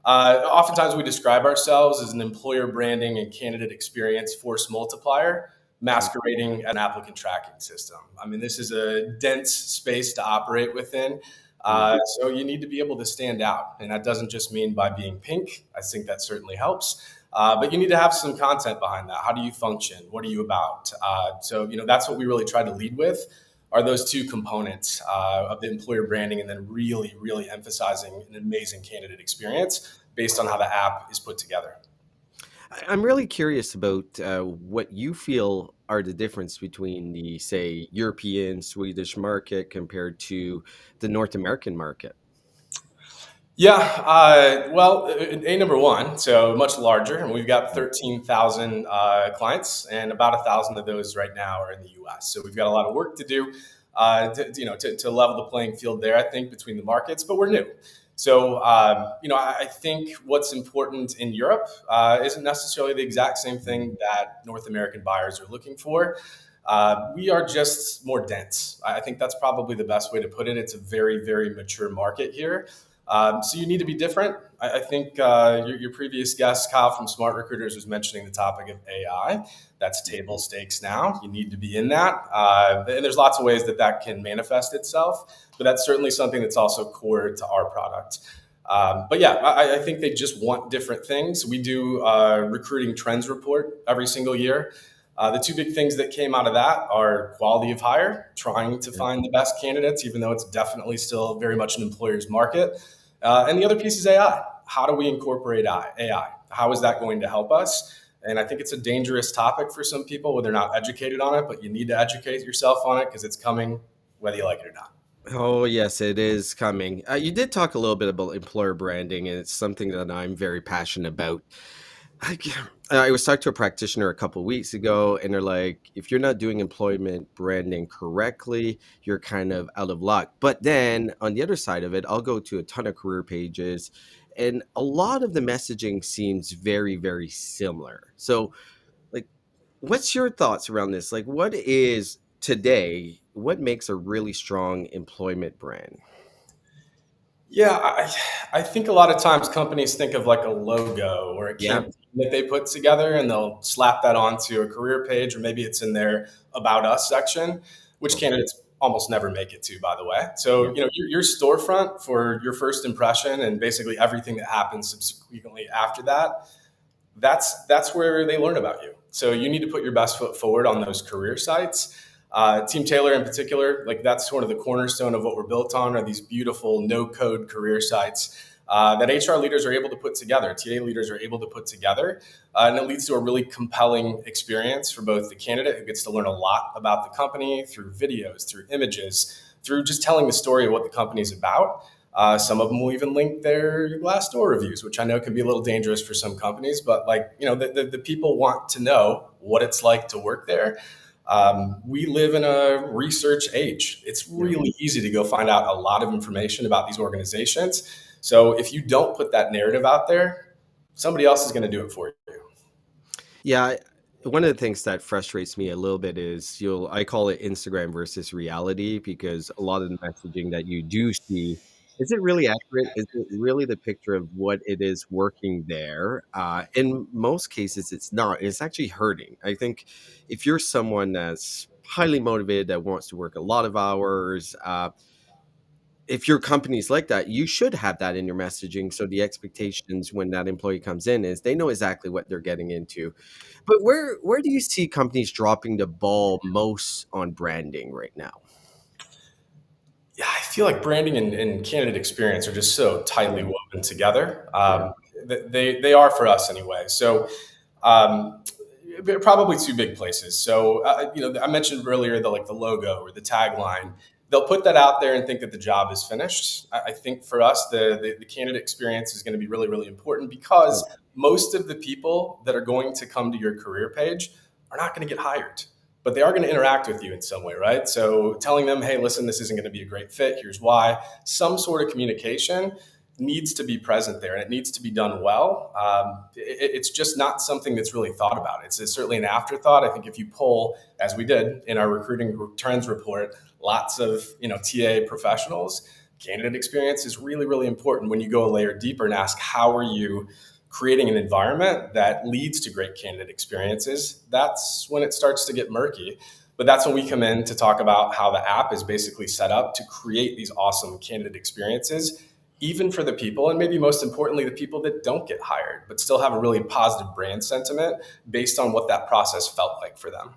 oftentimes we describe ourselves as an employer branding and candidate experience force multiplier masquerading as an applicant tracking system. I mean, this is a dense space to operate within. So you need to be able to stand out. And that doesn't just mean by being pink. I think that certainly helps. But you need to have some content behind that. How do you function? What are you about? So that's what we really try to lead with, are those two components of the employer branding, and then really, really emphasizing an amazing candidate experience based on how the app is put together. I'm really curious about what you feel are the difference between the, say, European, Swedish market compared to the North American market. Yeah, well, number one, so much larger, and we've got 13,000 clients, and about 1,000 of those right now are in the U.S. So we've got a lot of work to do, to level the playing field there, I think, between the markets. But we're new, so I think what's important in Europe isn't necessarily the exact same thing that North American buyers are looking for. We are just more dense. I think that's probably the best way to put it. It's a very, very mature market here. So you need to be different. I think your previous guest, Kyle from Smart Recruiters, was mentioning the topic of AI. That's table stakes now. You need to be in that. And there's lots of ways that can manifest itself, but that's certainly something that's also core to our product. But yeah, I think they just want different things. We do a recruiting trends report every single year. The two big things that came out of that are quality of hire, trying to find the best candidates, even though it's definitely still very much an employer's market. And the other piece is AI. How do we incorporate AI? How is that going to help us? And I think it's a dangerous topic for some people where they're not educated on it, but you need to educate yourself on it because it's coming whether you like it or not. Oh, yes, it is coming. You did talk a little bit about employer branding, and it's something that I'm very passionate about. I was talking to a practitioner a couple of weeks ago, and they're like, if you're not doing employment branding correctly, you're kind of out of luck. But then on the other side of it, I'll go to a ton of career pages, and a lot of the messaging seems very, very similar. So, like, what's your thoughts around this? Like, what makes a really strong employment brand? Yeah, I think a lot of times companies think of like a logo or a Yeah. campaign that they put together, and they'll slap that onto a career page, or maybe it's in their About Us section, which candidates almost never make it to, by the way. So, your storefront for your first impression and basically everything that happens subsequently after that, that's where they learn about you. So you need to put your best foot forward on those career sites. Team Taylor in particular, like that's sort of the cornerstone of what we're built on, are these beautiful no-code career sites that HR leaders are able to put together, TA leaders are able to put together, and it leads to a really compelling experience for both the candidate, who gets to learn a lot about the company through videos, through images, through just telling the story of what the company's about. Some of them will even link their Glassdoor reviews, which I know can be a little dangerous for some companies, but the people want to know what it's like to work there. We live in a research age. It's really easy to go find out a lot of information about these organizations. So if you don't put that narrative out there, somebody else is going to do it for you. Yeah. One of the things that frustrates me a little bit is I call it Instagram versus reality, because a lot of the messaging that you do see, is it really accurate? Is it really the picture of what it is working there? In most cases, it's not. It's actually hurting. I think if you're someone that's highly motivated, that wants to work a lot of hours, if your company's like that, you should have that in your messaging. So the expectations when that employee comes in is they know exactly what they're getting into. But where do you see companies dropping the ball most on branding right now? Yeah, I feel like branding and candidate experience are just so tightly woven together. They are for us anyway. So probably two big places. So I mentioned earlier the logo or the tagline. They'll put that out there and think that the job is finished. I think for us, the candidate experience is going to be really, really important, because most of the people that are going to come to your career page are not going to get hired, but they are going to interact with you in some way, right? So telling them, hey, listen, this isn't going to be a great fit. Here's why. Some sort of communication needs to be present there, and it needs to be done well. It's just not something that's really thought about. It's certainly an afterthought. I think if you pull, as we did in our recruiting trends report, lots of TA professionals, candidate experience is really, really important when you go a layer deeper and ask, how are you creating an environment that leads to great candidate experiences? That's when it starts to get murky. But that's when we come in to talk about how the app is basically set up to create these awesome candidate experiences, even for the people, and maybe most importantly, the people that don't get hired, but still have a really positive brand sentiment based on what that process felt like for them.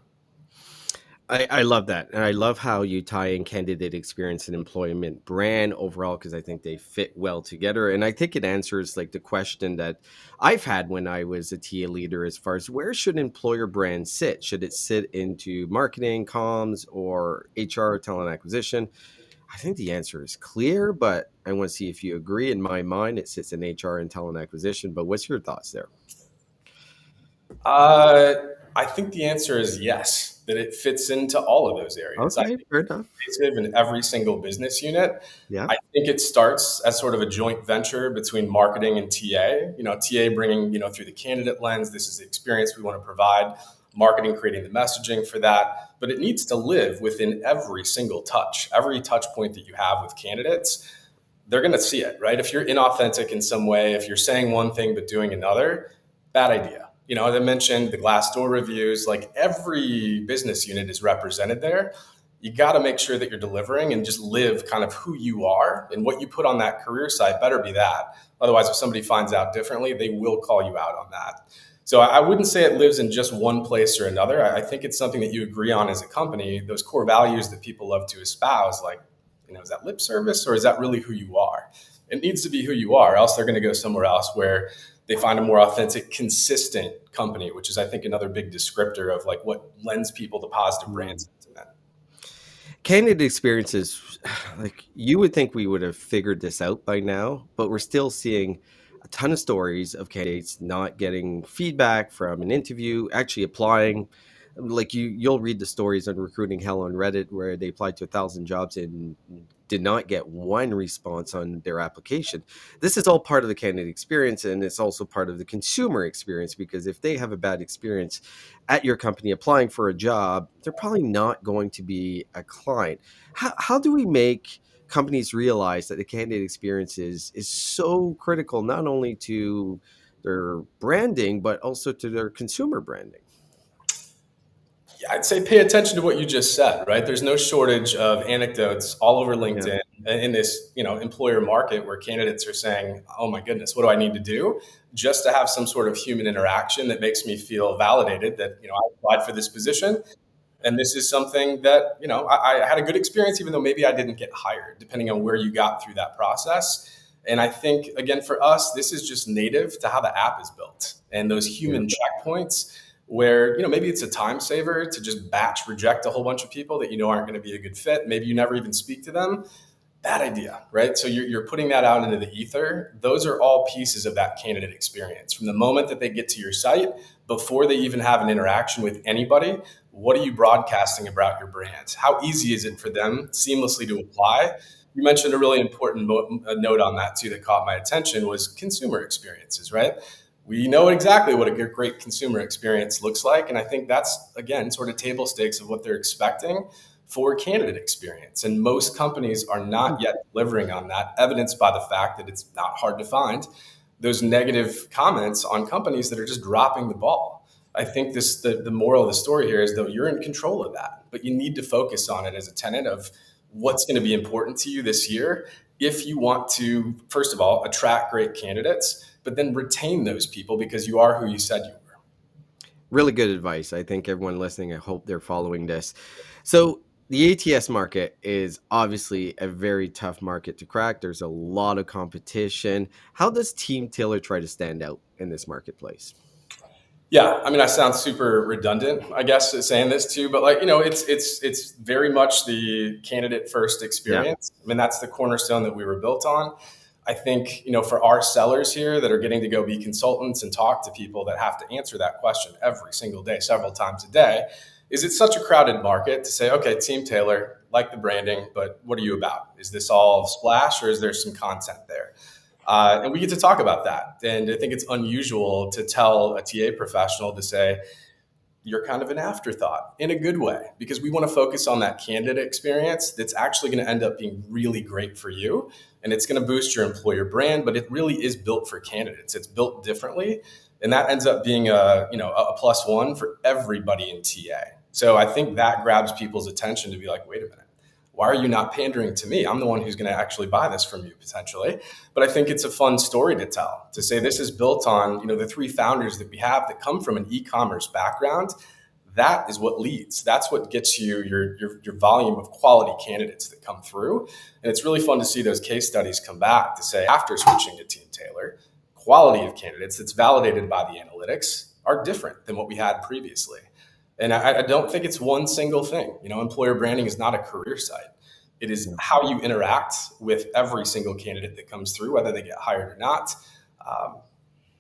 I love that. And I love how you tie in candidate experience and employment brand overall, because I think they fit well together. And I think it answers like the question that I've had when I was a TA leader, as far as where should employer brand sit? Should it sit into marketing, comms, or HR, talent acquisition? I think the answer is clear, but I want to see if you agree. In my mind, it sits in HR and talent acquisition. But what's your thoughts there? I think the answer is yes, that it fits into all of those areas. Okay, fair enough. In every single business unit. Yeah. I think it starts as sort of a joint venture between marketing and TA. TA bringing, through the candidate lens, this is the experience we want to provide. Marketing creating the messaging for that, but it needs to live within every single touch, every touch point that you have with candidates. They're going to see it, right? If you're inauthentic in some way, if you're saying one thing but doing another, bad idea. As I mentioned, the Glassdoor reviews, like every business unit is represented there. You got to make sure that you're delivering and just live kind of who you are, and what you put on that career site better be that. Otherwise, if somebody finds out differently, they will call you out on that. So I wouldn't say it lives in just one place or another. I think it's something that you agree on as a company, those core values that people love to espouse, like, is that lip service or is that really who you are? It needs to be who you are, else they're going to go somewhere else where they find a more authentic, consistent company, which is, I think, another big descriptor of like what lends people to positive brand sentiment. Candidate experiences, like you would think we would have figured this out by now, but we're still seeing a ton of stories of candidates not getting feedback from an interview, actually applying. Like you'll read the stories on Recruiting Hell on Reddit where they applied to 1,000 jobs and did not get one response on their application. This is all part of the candidate experience, and it's also part of the consumer experience, because if they have a bad experience at your company applying for a job, they're probably not going to be a client. How do we make companies realize that the candidate experience is so critical, not only to their branding, but also to their consumer branding? I'd say pay attention to what you just said, right? There's no shortage of anecdotes all over LinkedIn in this, employer market where candidates are saying, "Oh my goodness, what do I need to do just to have some sort of human interaction that makes me feel validated that, I applied for this position. And this is something that, I had a good experience, even though maybe I didn't get hired, depending on where you got through that process." And I think, again, for us, this is just native to how the app is built, and those human checkpoints where, maybe it's a time saver to just batch reject a whole bunch of people that aren't going to be a good fit. Maybe you never even speak to them. Bad idea, right? So you're putting that out into the ether. Those are all pieces of that candidate experience. From the moment that they get to your site, before they even have an interaction with anybody, what are you broadcasting about your brand? How easy is it for them seamlessly to apply? You mentioned a really important note on that too that caught my attention was consumer experiences, right? We know exactly what a great consumer experience looks like. And I think that's, again, sort of table stakes of what they're expecting for candidate experience. And most companies are not yet delivering on that, evidenced by the fact that it's not hard to find those negative comments on companies that are just dropping the ball. I think the moral of the story here is, though, you're in control of that, but you need to focus on it as a tenet of what's going to be important to you this year if you want to, first of all, attract great candidates, but then retain those people because you are who you said you were. Really good advice. I think everyone listening, I hope they're following this. So the ATS market is obviously a very tough market to crack. There's a lot of competition. How does Team Taylor try to stand out in this marketplace? Yeah, I sound super redundant, I guess, saying this too, but it's very much the candidate first experience. Yeah. That's the cornerstone that we were built on. I think, for our sellers here that are getting to go be consultants and talk to people that have to answer that question every single day, several times a day, is it such a crowded market to say, okay, Team Taylor, like the branding, but what are you about? Is this all splash or is there some content there? And we get to talk about that. And I think it's unusual to tell a TA professional to say, you're kind of an afterthought in a good way, because we want to focus on that candidate experience that's actually going to end up being really great for you. And it's going to boost your employer brand, but it really is built for candidates. It's built differently. And that ends up being a plus one for everybody in TA. So I think that grabs people's attention to be like, wait a minute, why are you not pandering to me? I'm the one who's going to actually buy this from you potentially. But I think it's a fun story to tell, to say this is built on, the three founders that we have that come from an e-commerce background. That is what leads. That's what gets you your volume of quality candidates that come through. And it's really fun to see those case studies come back to say, after switching to Team Taylor, quality of candidates that's validated by the analytics are different than what we had previously. And I don't think it's one single thing. Employer branding is not a career site. It is how you interact with every single candidate that comes through, whether they get hired or not.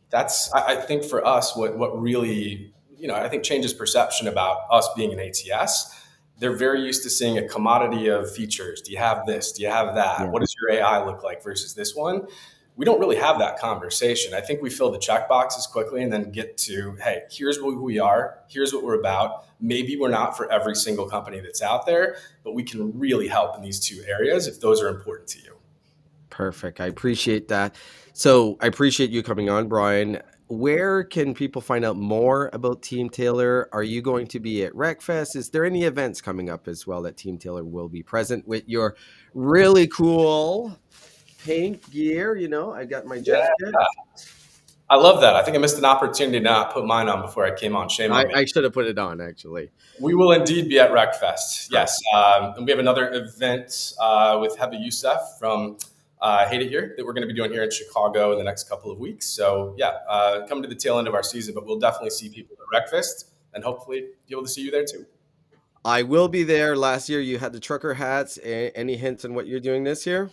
That's, I think, for us, what really, I think changes perception about us being an ATS. They're very used to seeing a commodity of features. Do you have this? Do you have that? Yeah. What does your AI look like versus this one? We don't really have that conversation. I think we fill the check boxes quickly and then get to, hey, here's who we are. Here's what we're about. Maybe we're not for every single company that's out there, but we can really help in these two areas if those are important to you. Perfect. I appreciate that. So I appreciate you coming on, Brian. Where can people find out more about Team Taylor? Are you going to be at RecFest? Is there any events coming up as well that Team Taylor will be present with your really cool paint gear? I got my jacket. I love that. I think I missed an opportunity to not put mine on before I came on. Shame on me. I should have put it on, actually. We will indeed be at RecFest. Yes. And we have another event with Heba Youssef from Hate It Here that we're going to be doing here in Chicago in the next couple of weeks. So yeah, come to the tail end of our season, but we'll definitely see people at RecFest and hopefully be able to see you there too. I will be there. Last year you had the trucker hats. Any hints on what you're doing this year?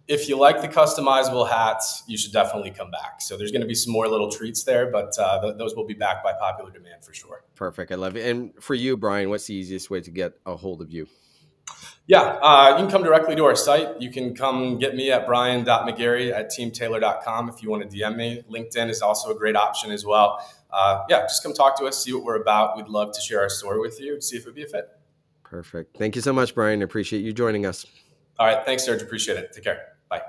If you like the customizable hats, you should definitely come back. So there's going to be some more little treats there, but those will be back by popular demand for sure. Perfect. I love it. And for you, Brian, what's the easiest way to get a hold of you? Yeah, you can come directly to our site. You can come get me at brian.mcgarry@teamtaylor.com if you want to DM me. LinkedIn is also a great option as well. Just come talk to us, see what we're about. We'd love to share our story with you, see if it would be a fit. Perfect. Thank you so much, Brian. I appreciate you joining us. All right. Thanks, Serge. Appreciate it. Take care. Bye.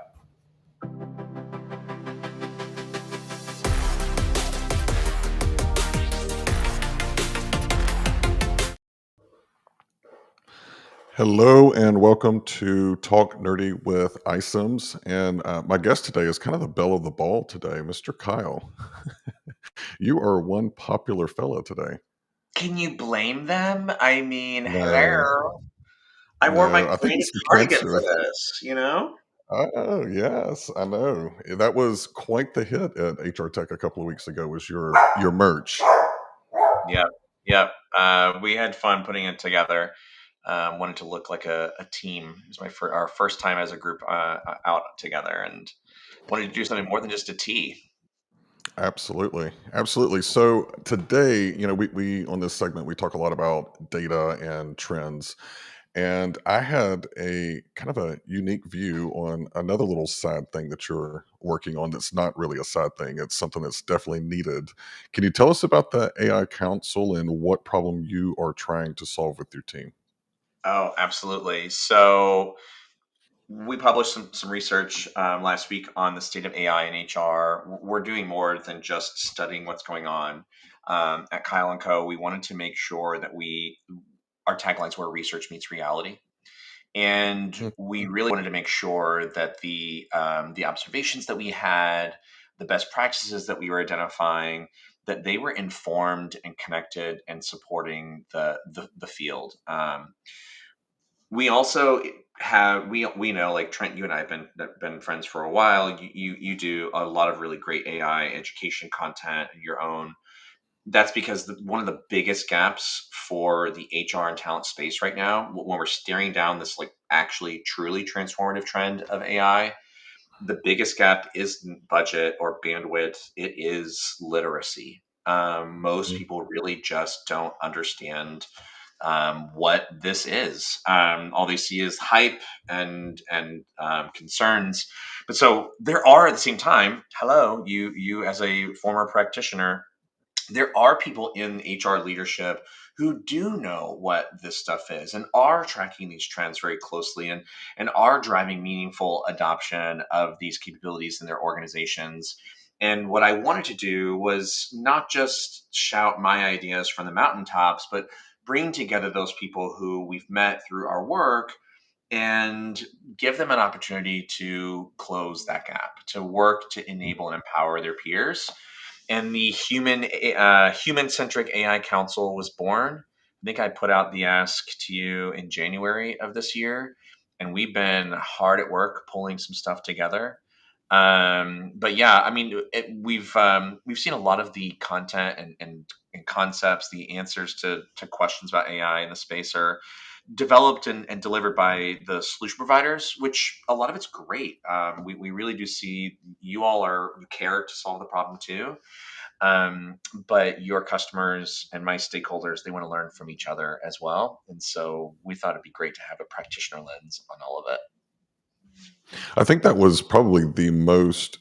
Hello and welcome to Talk Nerdy with iCIMS. And my guest today is kind of the belle of the ball today, Mr. Kyle. You are one popular fellow today. Can you blame them? I mean, No, hello. I wore my I think creative it's some cardigan cancer. for this. Oh, yes, I know. That was quite the hit at HR Tech a couple of weeks ago, was your merch. Yep. We had fun putting it together. Wanted to look like a team. It was our first time as a group out together, and wanted to do something more than just a tee. Absolutely. So today, we on this segment, we talk a lot about data and trends. And I had a kind of a unique view on another little sad thing that you're working on that's not really a sad thing. It's something that's definitely needed. Can you tell us about the AI Council and what problem you are trying to solve with your team? Oh, absolutely. So we published some research last week on the state of AI in HR. We're doing more than just studying what's going on. At Kyle and Co., we wanted to make sure that our taglines were research meets reality. And Mm. we really wanted to make sure that the observations that we had, the best practices that we were identifying, that they were informed and connected and supporting the field. We also we know, like Trent, you and I have been friends for a while. You do a lot of really great AI education content of your own. That's because one of the biggest gaps for the HR and talent space right now, when we're staring down this like actually truly transformative trend of AI, the biggest gap isn't budget or bandwidth. It is literacy. Most people really just don't understand what this is. All they see is hype and concerns. But so there are at the same time, hello, you as a former practitioner, there are people in HR leadership who do know what this stuff is and are tracking these trends very closely and are driving meaningful adoption of these capabilities in their organizations. And what I wanted to do was not just shout my ideas from the mountaintops, but bring together those people who we've met through our work and give them an opportunity to close that gap, to work to enable and empower their peers. And the human centric AI Council was born. I think I put out the ask to you in January of this year, and we've been hard at work pulling some stuff together. But yeah, I mean, we've seen a lot of the content and concepts, the answers to questions about AI in the space are developed and delivered by the solution providers, which a lot of it's great. We really do see you care to solve the problem too. But your customers and my stakeholders, they want to learn from each other as well. And so we thought it'd be great to have a practitioner lens on all of it. I think that was probably the most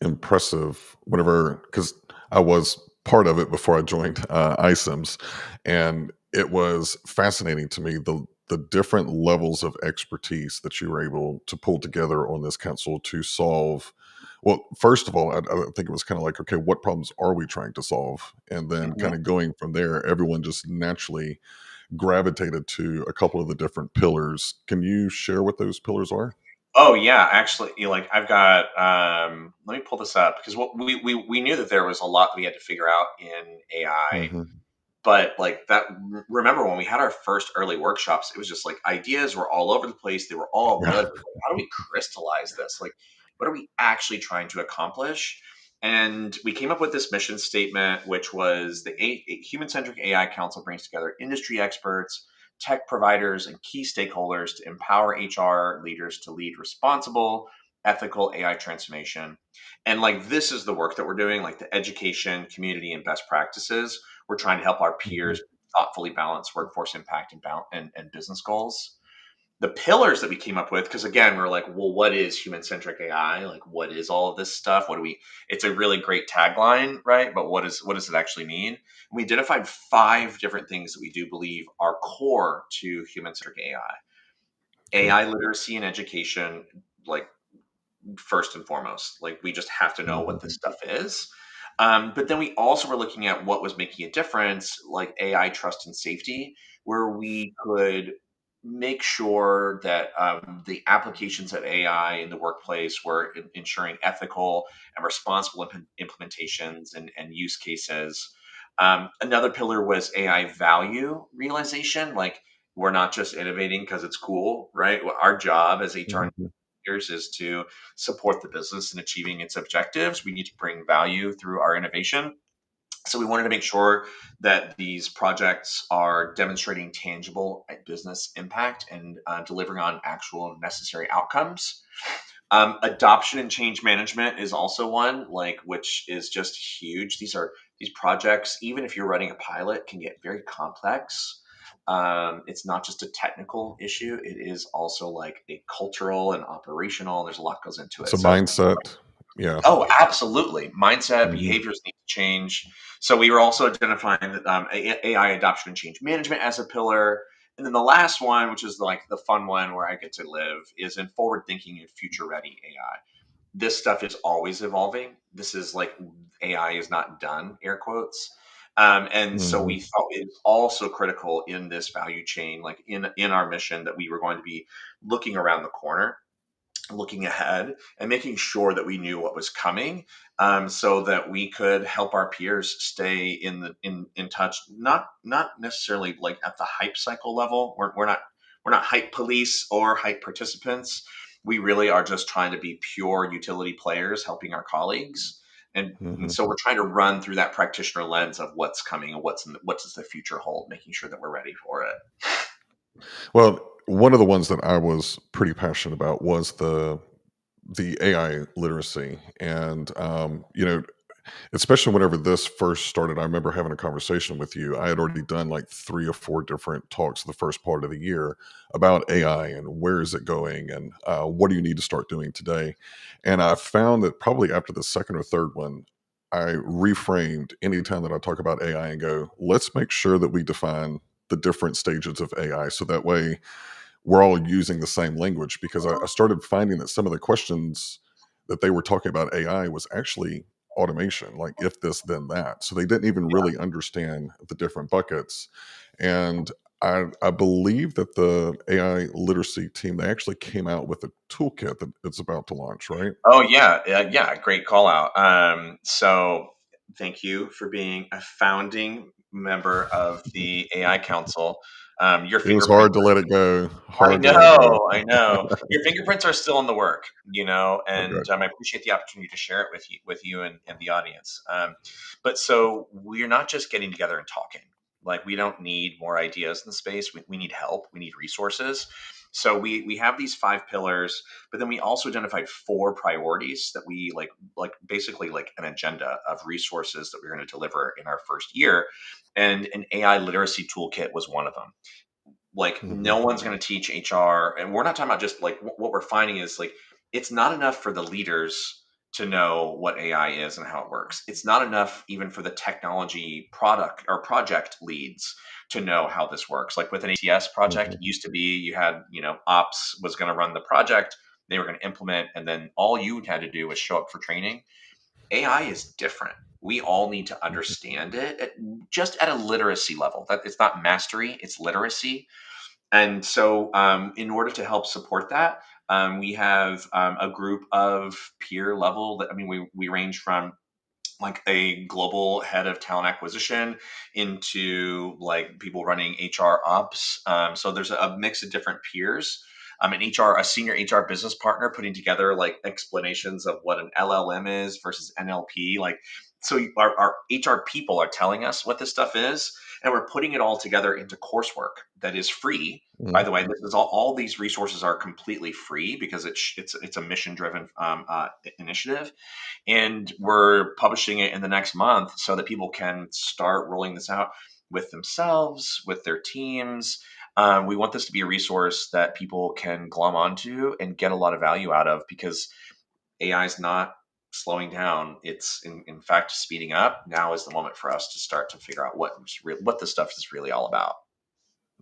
impressive because I was part of it before I joined iCIMS, and it was fascinating to me the different levels of expertise that you were able to pull together on this council to solve. Well, first of all, I think it was kind of like, okay, what problems are we trying to solve? And then kind of going from there, everyone just naturally gravitated to a couple of the different pillars. Can you share what those pillars are? Oh yeah, actually, like I've got. Let me pull this up because what we knew that there was a lot that we had to figure out in AI, Mm-hmm. but like that. Remember when we had our first early workshops? It was just like ideas were all over the place. They were all Yeah. good. But, like, how do we crystallize this? Like, what are we actually trying to accomplish? And we came up with this mission statement, which was the Human Centric AI Council brings together industry experts, tech providers, and key stakeholders to empower HR leaders to lead responsible, ethical AI transformation. And like this is the work that we're doing, like the education, community, and best practices. We're trying to help our Mhm. peers thoughtfully balance workforce impact and business goals. The pillars that we came up with, because again, we're like, well, what is human centric AI? Like, what is all of this stuff? What do we? It's a really great tagline, right? But what does it actually mean? And we identified 5 different things that we do believe are core to human centric AI. Okay. AI literacy and education, like first and foremost. Like we just have to know Mhm. what this stuff is. But then we also were looking at what was making a difference, like AI trust and safety, where we could make sure that the applications of AI in the workplace were ensuring ethical and responsible implementations and use cases. Another pillar was AI value realization. Like we're not just innovating because it's cool, right? Our job as HR Mhm. is to support the business in achieving its objectives. We need to bring value through our innovation. So we wanted to make sure that these projects are demonstrating tangible business impact and delivering on actual necessary outcomes. Adoption and change management is also one, like which is just huge. These projects, even if you're running a pilot, can get very complex. It's not just a technical issue; it is also like a cultural and operational. There's a lot goes into It's it. a So mindset. Yeah. oh, absolutely. Mindset, Mhm. behaviors need to change. So we were also identifying that AI adoption and change management as a pillar. And then the last one, which is like the fun one where I get to live, is in forward thinking and future ready AI. This stuff is always evolving. This is like AI is not done, air quotes. And so we Mhm. thought it's also critical in this value chain, like in our mission, that we were going to be looking around the corner, looking ahead and making sure that we knew what was coming, so that we could help our peers stay in touch, not necessarily like at the hype cycle level. We're not hype police or hype participants. We really are just trying to be pure utility players helping our colleagues, and Mhm. so we're trying to run through that practitioner lens of what's coming and what does the future hold, making sure that we're ready for it. Well, one of the ones that I was pretty passionate about was the AI literacy, and especially whenever this first started, I remember having a conversation with you. I had already done like 3 or 4 different talks the first part of the year about AI and where is it going and what do you need to start doing today. And I found that probably after the second or third one, I reframed anytime that I talk about AI and go, let's make sure that we define the different stages of AI. So that way we're all using the same language, because I started finding that some of the questions that they were talking about AI was actually automation, like if this, then that. So they didn't even really understand the different buckets. And I believe that the AI literacy team, they actually came out with a toolkit that it's about to launch, right? Oh yeah, yeah, great call out. So thank you for being a founding member of the AI Council. Your It was fingerprint. hard to let it go. I Hard to let it go. know, I know. Your fingerprints are still in the work, and Okay. I appreciate the opportunity to share it with you and the audience. But so we're not just getting together and talking. Like we don't need more ideas in the space. We need help. We need resources. So we have these 5 pillars, but then we also identified 4 priorities that we like basically like an agenda of resources that we're going to deliver in our first year. And an AI literacy toolkit was one of them. Like Mhm. no one's going to teach HR, and we're not talking about just like what we're finding is like it's not enough for the leaders to know what AI is and how it works. It's not enough even for the technology product or project leads to know how this works. Like with an ATS project, Mhm. it used to be you had, ops was going to run the project, they were going to implement, and then all you had to do was show up for training. AI is different. We all need to Mhm. understand it just at a literacy level. That it's not mastery, it's literacy. And so, in order to help support that, we have a group of peer level. I mean, we range from like a global head of talent acquisition into like people running HR ops. So there's a mix of different peers. An HR, a senior HR business partner putting together like explanations of what an LLM is versus NLP. Like, so our HR people are telling us what this stuff is, and we're putting it all together into coursework that is free. By Mhm. the way, this is all these resources are completely free because it's a mission driven initiative, and we're publishing it in the next month so that people can start rolling this out with themselves, with their teams. We want this to be a resource that people can glom onto and get a lot of value out of, because AI is not slowing down. It's in fact speeding up. Now is the moment for us to start to figure out what this stuff is really all about.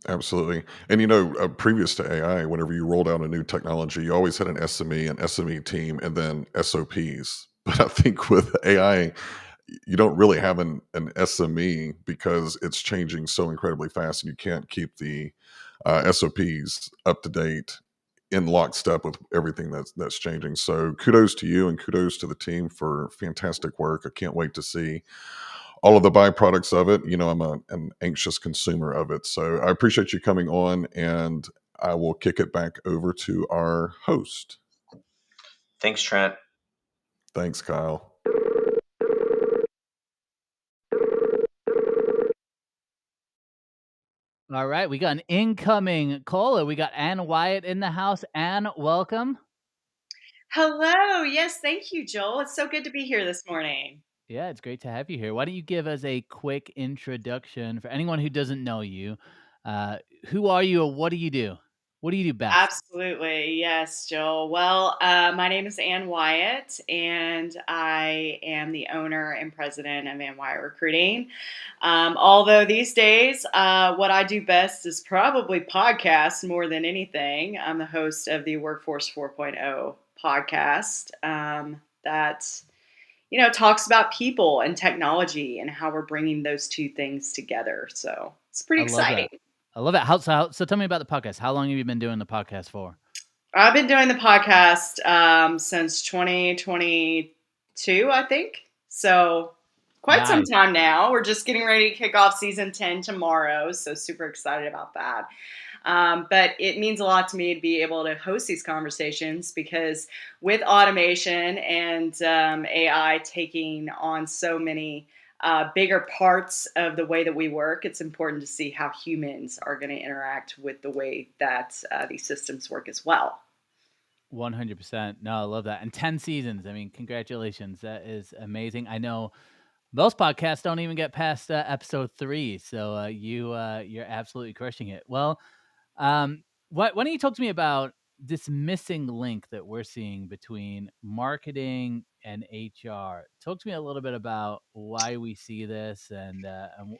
Absolutely. And previous to AI, whenever you rolled out a new technology, you always had an SME, an SME team, and then SOPs. But I think with AI, you don't really have an SME because it's changing so incredibly fast, and you can't keep the SOPs up to date in lockstep with everything that's changing. So kudos to you and kudos to the team for fantastic work. I can't wait to see all of the byproducts of it. I'm an anxious consumer of it. So I appreciate you coming on, and I will kick it back over to our host. Thanks, Trent. Thanks, Kyle. All right, we got an incoming caller. We got Ann Wyatt in the house. Ann, welcome. Hello. Yes, thank you, Joel. It's so good to be here this morning. Yeah, it's great to have you here. Why don't you give us a quick introduction for anyone who doesn't know you? Who are you, or what do you do? What do you do best? Absolutely. Yes, Joel. Well, my name is Ann Wyatt, and I am the owner and president of Ann Wyatt Recruiting. Although these days, what I do best is probably podcasts more than anything. I'm the host of the Workforce 4.0 podcast that talks about people and technology and how we're bringing those two things together. So it's pretty I love exciting. that. I love it. So tell me about the podcast. How long have you been doing the podcast for? I've been doing the podcast since 2022, I think. So quite some Nice. time now. We're just getting ready to kick off season 10 tomorrow. So super excited about that. But it means a lot to me to be able to host these conversations, because with automation and AI taking on so many bigger parts of the way that we work, it's important to see how humans are going to interact with the way that these systems work as well. 100%. No, I love that. And 10 seasons. I mean, congratulations. That is amazing. I know most podcasts don't even get past episode 3, so you're absolutely crushing it. Well, why don't you talk to me about this missing link that we're seeing between marketing and HR? Talk to me a little bit about why we see this and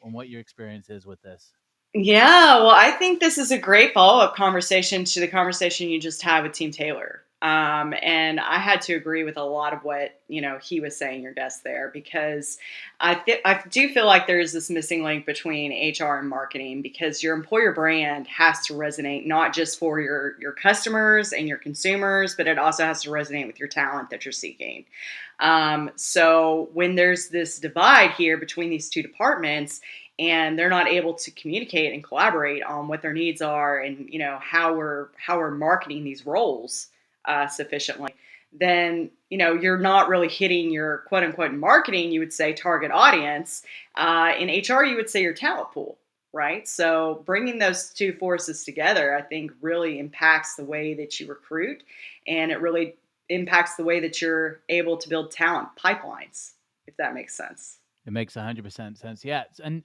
what your experience is with this. Yeah, well, I think this is a great follow-up conversation to the conversation you just had with Team Taylor. And I had to agree with a lot of what he was saying, your guest there, because I do feel like there is this missing link between HR and marketing, because your employer brand has to resonate not just for your customers and your consumers, but it also has to resonate with your talent that you're seeking. So when there's this divide here between these two departments, and they're not able to communicate and collaborate on what their needs are, and how we're marketing these roles sufficiently, then you're not really hitting your quote unquote marketing, you would say, target audience. In HR, you would say your talent pool, right? So bringing those two forces together, I think, really impacts the way that you recruit, and it really impacts the way that you're able to build talent pipelines, if that makes sense. It makes 100% sense. Yeah. And,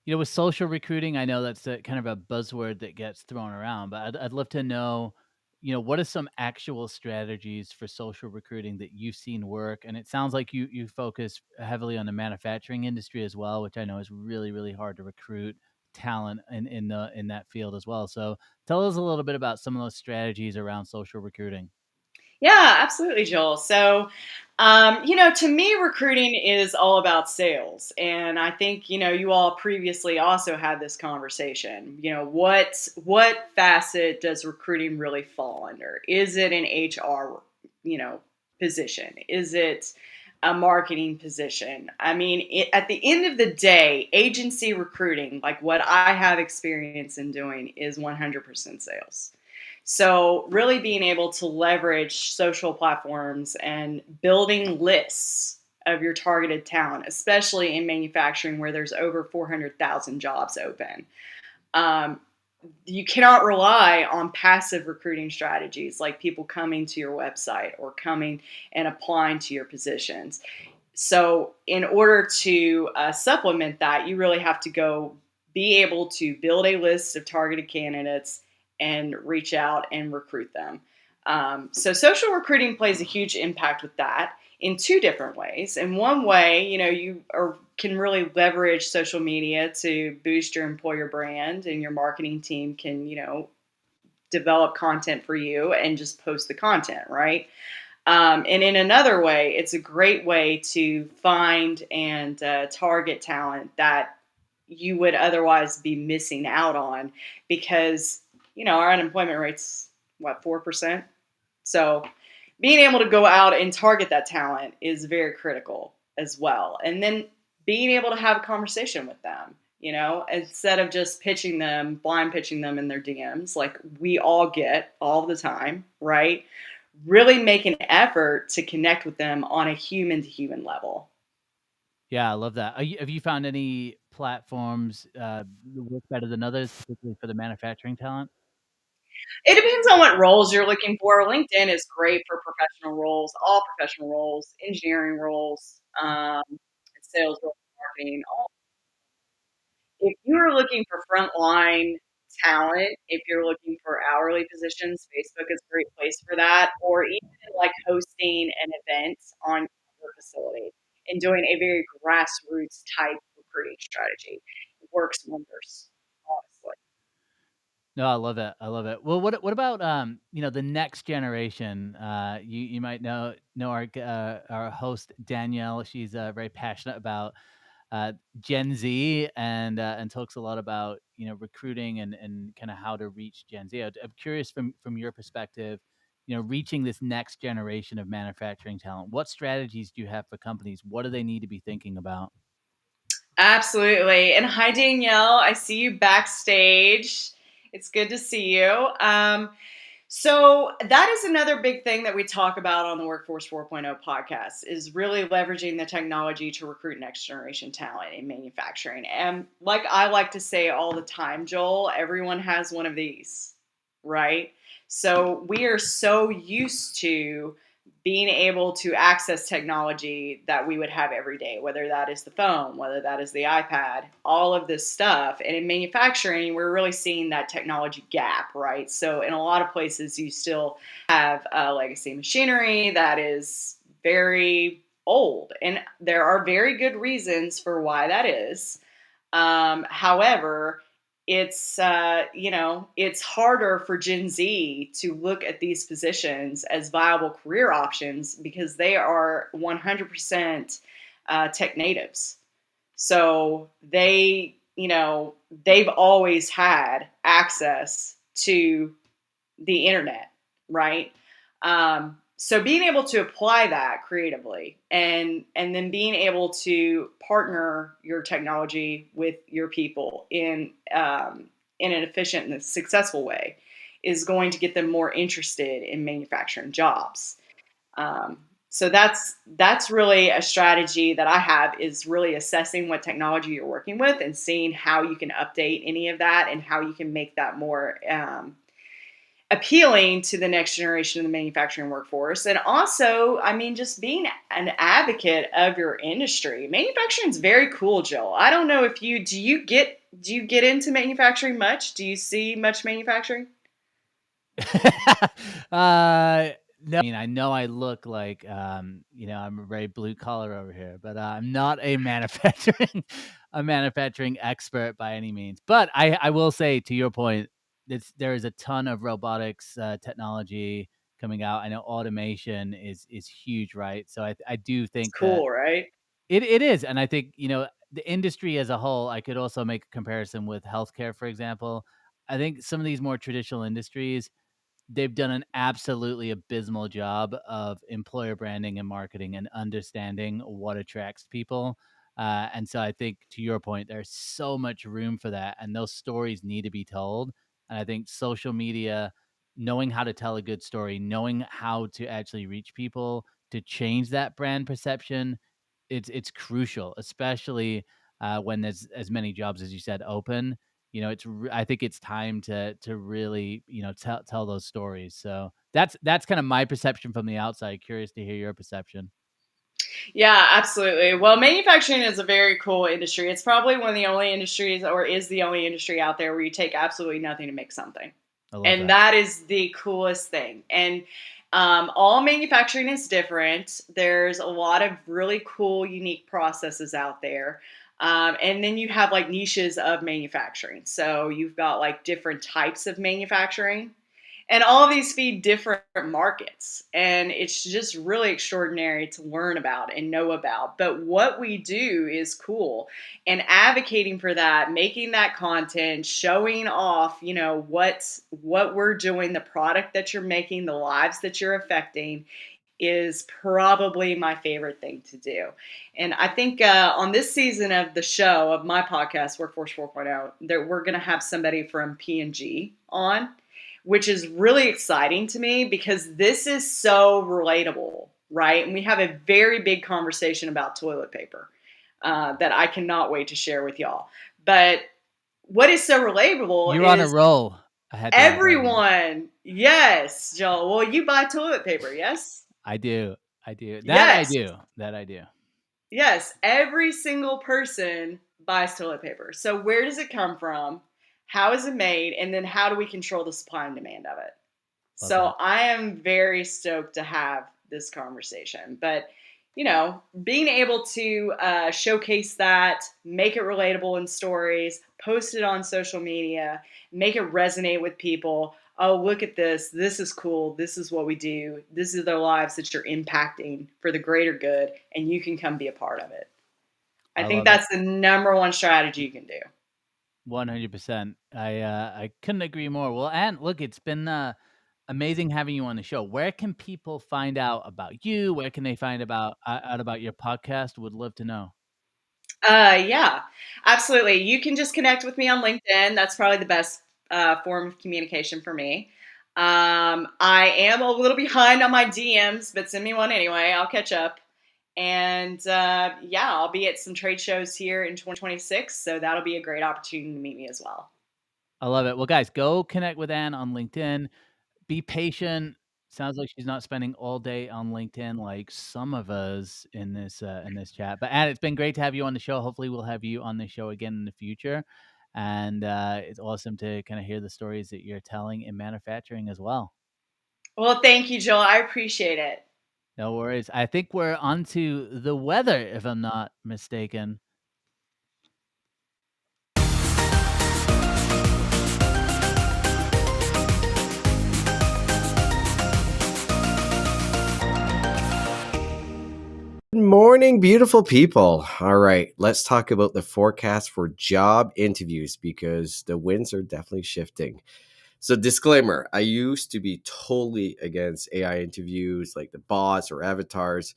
with social recruiting, I know that's kind of a buzzword that gets thrown around, but I'd love to know, what are some actual strategies for social recruiting that you've seen work? And it sounds like you focus heavily on the manufacturing industry as well, which I know is really, really hard to recruit talent in that field as well. So tell us a little bit about some of those strategies around social recruiting. Yeah, absolutely, Joel. So, to me, recruiting is all about sales. And I think, you all previously also had this conversation. What facet does recruiting really fall under? Is it an HR, position? Is it a marketing position? I mean, at the end of the day, agency recruiting, like what I have experience in doing, is 100% sales. So, really being able to leverage social platforms and building lists of your targeted talent, especially in manufacturing where there's over 400,000 jobs open. Um, you cannot rely on passive recruiting strategies like people coming to your website or coming and applying to your positions. So, in order to supplement that, you really have to go be able to build a list of targeted candidates and reach out and recruit them. So, social recruiting plays a huge impact with that in two different ways. In one way, can really leverage social media to boost your employer brand, and your marketing team can, develop content for you and just post the content, right? And in another way, it's a great way to find and target talent that you would otherwise be missing out on, because, our unemployment rate's what, 4%? So being able to go out and target that talent is very critical as well. And then being able to have a conversation with them, instead of just blind pitching them in their DMs, like we all get all the time, right? Really make an effort to connect with them on a human to human level. Yeah, I love that. Have you found any platforms that work better than others, particularly for the manufacturing talent? It depends on what roles you're looking for. LinkedIn is great for professional roles, all professional roles, engineering roles, sales roles, marketing. If you're looking for frontline talent, if you're looking for hourly positions, Facebook is a great place for that. Or even like hosting an event on your facility and doing a very grassroots type recruiting strategy. It works wonders, honestly. No, I love it. I love it. Well, what about the next generation? You might know our host Danielle. She's very passionate about Gen Z and talks a lot about recruiting and kind of how to reach Gen Z. I'm curious from your perspective, reaching this next generation of manufacturing talent. What strategies do you have for companies? What do they need to be thinking about? Absolutely. And hi, Danielle. I see you backstage. It's good to see you. So that is another big thing that we talk about on the Workforce 4.0 podcast, is really leveraging the technology to recruit next generation talent in manufacturing. And like I like to say all the time, Joel, everyone has one of these, right? So we are so used to being able to access technology that we would have every day, whether that is the phone, whether that is the iPad, all of this stuff. And in manufacturing, we're really seeing that technology gap, right? So in a lot of places, you still have legacy machinery that is very old. And there are very good reasons for why that is. However, it's harder for Gen Z to look at these positions as viable career options because they are 100% tech natives. So they've always had access to the internet, right? So being able to apply that creatively and then being able to partner your technology with your people in an efficient and successful way is going to get them more interested in manufacturing jobs. So that's really a strategy that I have, is really assessing what technology you're working with and seeing how you can update any of that and how you can make that more appealing to the next generation of the manufacturing workforce. And also, I mean, just being an advocate of your industry. Manufacturing is very cool, Joel. I don't know if do you get into manufacturing much? Do you see much manufacturing? No, I mean, I know I look like, I'm a very blue collar over here, but I'm not a manufacturing a manufacturing expert by any means. But I will say, to your point, there is a ton of robotics technology coming out. I know automation is huge, right? So I do It's think that cool, right? it is, and I think, the industry as a whole, I could also make a comparison with healthcare, for example. I think some of these more traditional industries, they've done an absolutely abysmal job of employer branding and marketing and understanding what attracts people. And so I think, to your point, there's so much room for that, and those stories need to be told. And I think social media, knowing how to tell a good story, knowing how to actually reach people to change that brand perception, it's crucial, especially when there's as many jobs as you said open. I think it's time to really, tell those stories. So that's kind of my perception from the outside. Curious to hear your perception. Yeah, absolutely. Well, manufacturing is a very cool industry. It's probably one of the only industries, or is the only industry out there, where you take absolutely nothing to make something. I love And that. that is the coolest thing. And all manufacturing is different. There's a lot of really cool, unique processes out there. And then you have like niches of manufacturing. So you've got like different types of manufacturing. And all of these feed different markets. And it's just really extraordinary to learn about and know about. But what we do is cool. And advocating for that, making that content, showing off, what we're doing, the product that you're making, the lives that you're affecting, is probably my favorite thing to do. And I think on this season of the show, of my podcast, Workforce 4.0, that we're going to have somebody from P&G on, which is really exciting to me because this is so relatable, right? And we have a very big conversation about toilet paper that I cannot wait to share with y'all. But what is so relatable You're on a is roll. I had to add that in. everyone. Yes, Joel. Well, you buy toilet paper, yes? I do. I do. That I Yes. do. That I do. Yes. Every single person buys toilet paper. So where does it come from? How is it made? And then how do we control the supply and demand of it? Love So that. I am very stoked to have this conversation. But, being able to showcase that, make it relatable in stories, post it on social media, make it resonate with people. Oh, look at this. This is cool. This is what we do. This is their lives that you're impacting for the greater good, and you can come be a part of it. I I think love it. that's the number one strategy you can do. 100%. I couldn't agree more. Well, and look, it's been amazing having you on the show. Where can people find out about you? Where can they find out about your podcast? Would love to know. Yeah, absolutely. You can just connect with me on LinkedIn. That's probably the best form of communication for me. I am a little behind on my DMs, but send me one anyway. I'll catch up. And yeah, I'll be at some trade shows here in 2026. So that'll be a great opportunity to meet me as well. I love it. Well, guys, go connect with Ann on LinkedIn. Be patient. Sounds like she's not spending all day on LinkedIn like some of us in this chat. But Ann, it's been great to have you on the show. Hopefully, we'll have you on the show again in the future. And it's awesome to kind of hear the stories that you're telling in manufacturing as well. Well, thank you, Joel. I appreciate it. No worries. I think we're on to the weather, if I'm not mistaken. Good morning, beautiful people. All right, let's talk about the forecast for job interviews because the winds are definitely shifting. So, disclaimer, I used to be totally against AI interviews like the bots or avatars,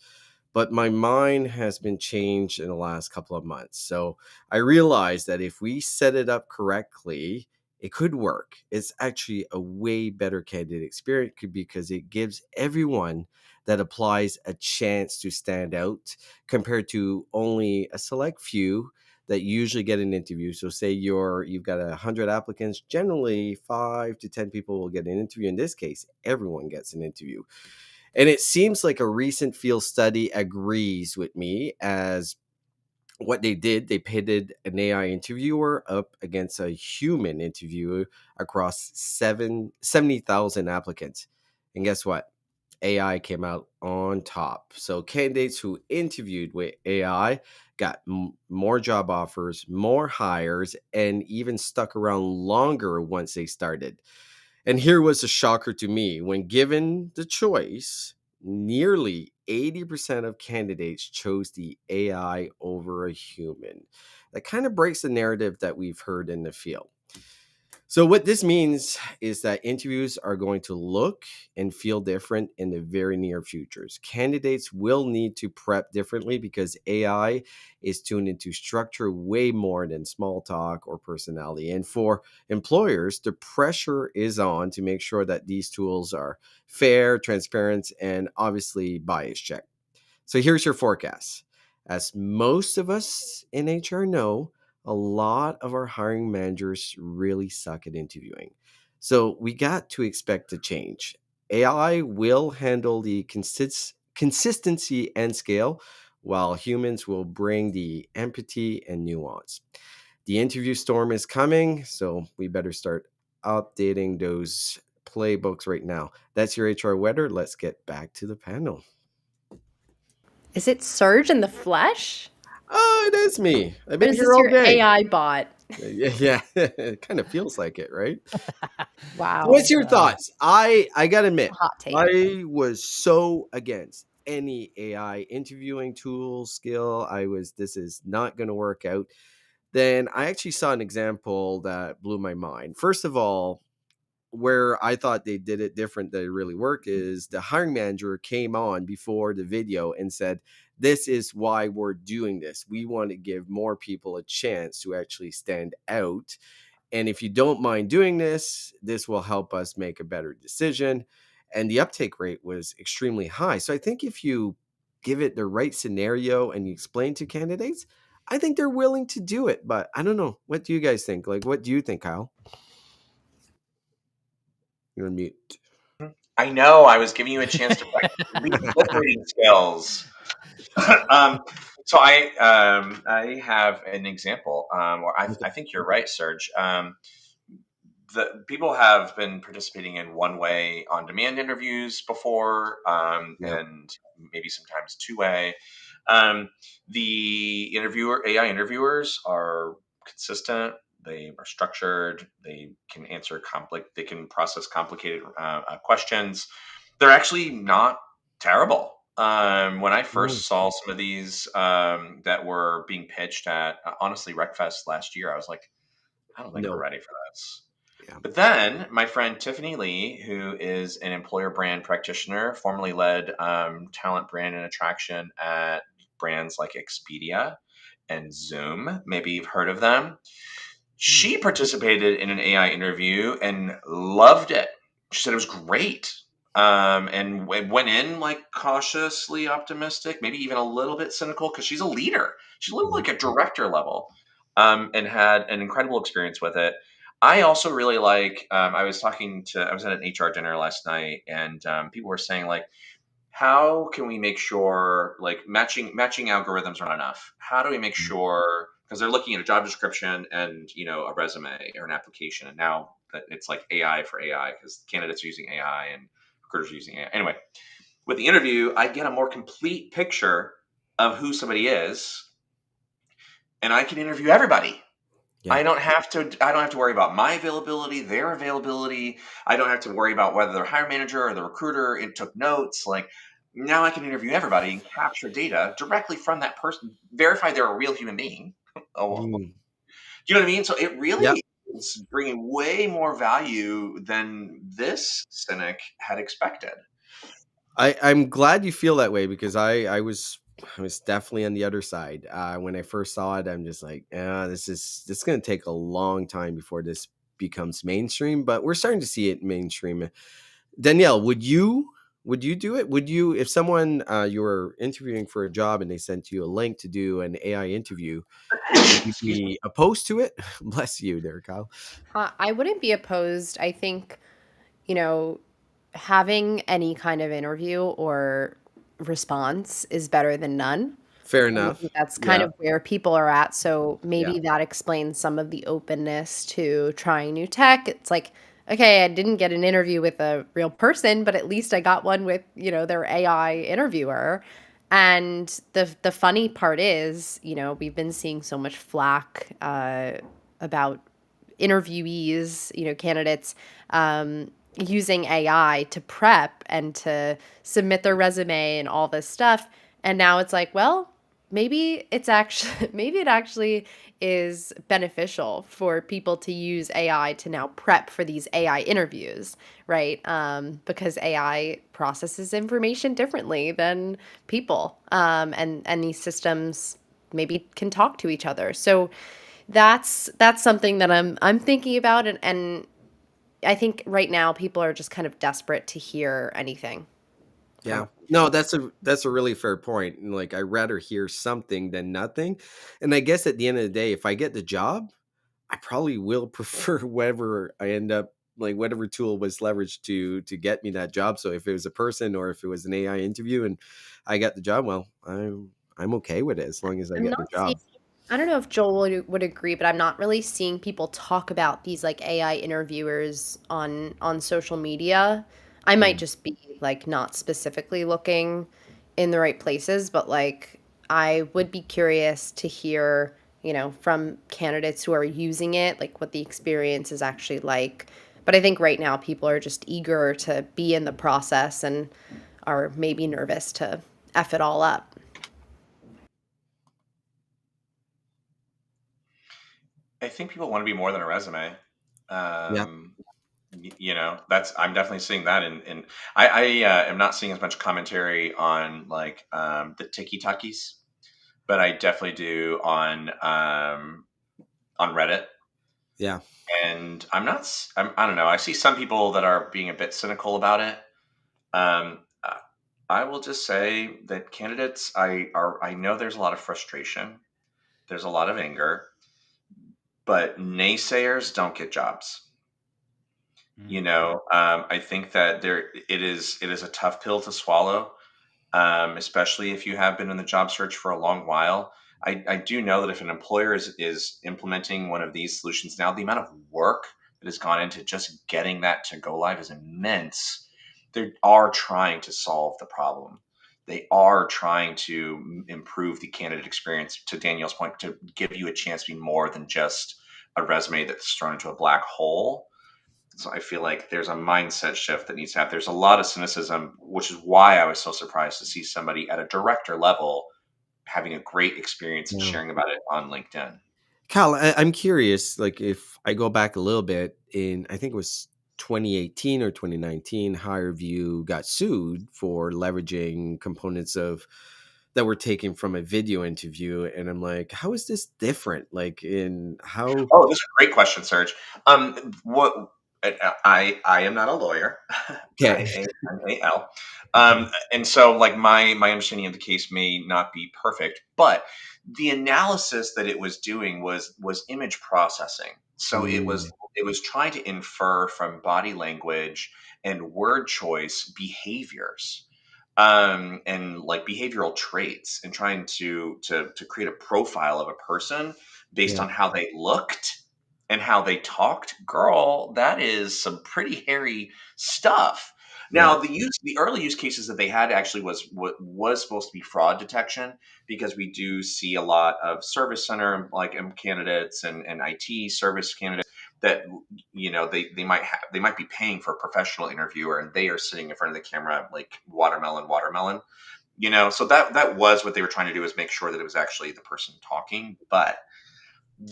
but my mind has been changed in the last couple of months. So, I realized that if we set it up correctly, it could work. It's actually a way better candidate experience because it gives everyone that applies a chance to stand out compared to only a select few that usually get an interview. So say you've got 100 applicants, generally 5 to 10 people will get an interview. In this case, everyone gets an interview. And it seems like a recent field study agrees with me as what they did, they pitted an AI interviewer up against a human interviewer across 70,000 applicants. And guess what? AI came out on top. So candidates who interviewed with AI got more job offers, more hires, and even stuck around longer once they started. And here was a shocker to me. When given the choice, nearly 80% of candidates chose the AI over a human. That kind of breaks the narrative that we've heard in the field. So, what this means is that interviews are going to look and feel different in the very near futures. Candidates will need to prep differently because AI is tuned into structure way more than small talk or personality. And for employers, the pressure is on to make sure that these tools are fair, transparent, and obviously bias checked. So, here's your forecast. As most of us in HR know, a lot of our hiring managers really suck at interviewing. So we got to expect a change. AI will handle the consistency and scale, while humans will bring the empathy and nuance. The interview storm is coming, so we better start updating those playbooks right now. That's your HR weather. Let's get back to the panel. Is it Surge in the flesh? Oh, it is me. I've Or been is here this all your day. AI bot? Yeah, it kind of feels like it, right? Wow. What's your thoughts? I gotta admit, Hot take. I was so against any AI interviewing tool skill. This is not going to work out. Then I actually saw an example that blew my mind. First of all, where I thought they did it different that it really worked is the hiring manager came on before the video and said, "This is why we're doing this. We want to give more people a chance to actually stand out. And if you don't mind doing this, this will help us make a better decision." And the uptake rate was extremely high. So I think if you give it the right scenario and you explain to candidates, I think they're willing to do it. But I don't know. What do you guys think? Like, what do you think, Kyle? You're on mute. I know. I was giving you a chance to practice lip reading skills. um, so I have an example. Or I think you're right, Serge. The people have been participating in one-way on-demand interviews before, Yep. and maybe sometimes two-way. The AI interviewers are consistent. They are structured. They can they can process complicated questions. They're actually not terrible. When I Mm, first saw some of these that were being pitched at, honestly, RecFest last year, I was like, I don't think we're no. ready for this. Yeah. But then my friend Tiffany Lee, who is an employer brand practitioner, formerly led talent brand and attraction at brands like Expedia and Zoom. Maybe you've heard of them. Mm, She participated in an AI interview and loved it. She said it was great. And went in like cautiously optimistic, maybe even a little bit cynical because she's a leader. She's a little mm, like a director level, and had an incredible experience with it. I also really like. I was at an HR dinner last night, and people were saying like, how can we make sure like matching algorithms are not enough? How do we make Mm. sure, because they're looking at a job description and a resume or an application, and now that it's like AI for AI because candidates are using AI and recruiters are using AI. Anyway, with the interview, I get a more complete picture of who somebody is, and I can interview everybody. Yeah. I don't have to worry about my availability, their availability. I don't have to worry about whether the hiring manager or the recruiter took notes. Like now I can interview everybody and capture data directly from that person, verify they're a real human being. Oh, well. Mm. Do you know what I mean? So it Yeah. really is bringing way more value than this cynic had expected. I'm glad you feel that way because I was definitely on the other side. When I first saw it, I'm just like, this is going to take a long time before this becomes mainstream. But we're starting to see it mainstream. Danielle, would you do it? Would you, if someone you were interviewing for a job and they sent you a link to do an AI interview, would you Excuse me. be opposed to it? Bless you, there, Kyle. I wouldn't be opposed. I think, you know, having any kind of interview or response is better than none. Fair And I enough. think that's kind Yeah. of where people are at. So Yeah. maybe that explains some of the openness to trying new tech. It's like, okay, I didn't get an interview with a real person, but at least I got one with, their AI interviewer. And the funny part is, we've been seeing so much flack about interviewees, candidates using AI to prep and to submit their resume and all this stuff. And now it's like, well, maybe it actually is beneficial for people to use AI to now prep for these AI interviews, right? Because AI processes information differently than people, and these systems maybe can talk to each other. So that's something that I'm thinking about, and I think right now people are just kind of desperate to hear anything from. Yeah. No, that's a really fair point. And like I'd rather hear something than nothing. And I guess at the end of the day, if I get the job, I probably will prefer whatever I end up like whatever tool was leveraged to get me that job. So if it was a person or if it was an AI interview and I got the job, well, I'm okay with it as long as I I'm get the not seeing job. I don't know if Joel would agree, but I'm not really seeing people talk about these like AI interviewers on social media. I might Mm. just be like not specifically looking in the right places, but like I would be curious to hear, from candidates who are using it, like what the experience is actually like. But I think right now people are just eager to be in the process and are maybe nervous to F it all up. I think people want to be more than a resume. Yeah. Um, that's I'm definitely seeing that in I am not seeing as much commentary on like the tiki talkies, but I definitely do on Reddit. Yeah. And I don't know, I see some people that are being a bit cynical about it. I will just say that candidates, I know there's a lot of frustration, there's a lot of anger, but naysayers don't get jobs. Mm. I think that it is a tough pill to swallow, especially if you have been in the job search for a long while. I do know that if an employer is implementing one of these solutions now, the amount of work that has gone into just getting that to go live is immense. They are trying to solve the problem. They are trying to improve the candidate experience, to Danielle's point, to give you a chance to be more than just a resume that's thrown into a black hole. So I feel like there's a mindset shift that needs to happen. There's a lot of cynicism, which is why I was so surprised to see somebody at a director level having a great experience and Yeah. sharing about it on LinkedIn. Kyle, I'm curious, like if I go back a little bit in, I think it was 2018 or 2019, HireVue got sued for leveraging components of that were taken from a video interview. And I'm like, how is this different? Like in how, Oh, this is a great question, Serge. What? I am not a lawyer. Okay. IAMAL. And so like my understanding of the case may not be perfect, but the analysis that it was doing was image processing. So Mm, it was trying to infer from body language and word choice behaviors, and like behavioral traits, and trying to create a profile of a person based yeah. on how they looked and how they talked. Girl, that is some pretty hairy stuff. Yeah. Now, the early use cases that they had actually was what was supposed to be fraud detection, because we do see a lot of service center like candidates and IT service candidates that, they might be paying for a professional interviewer, and they are sitting in front of the camera like watermelon. So that was what they were trying to do, is make sure that it was actually the person talking. But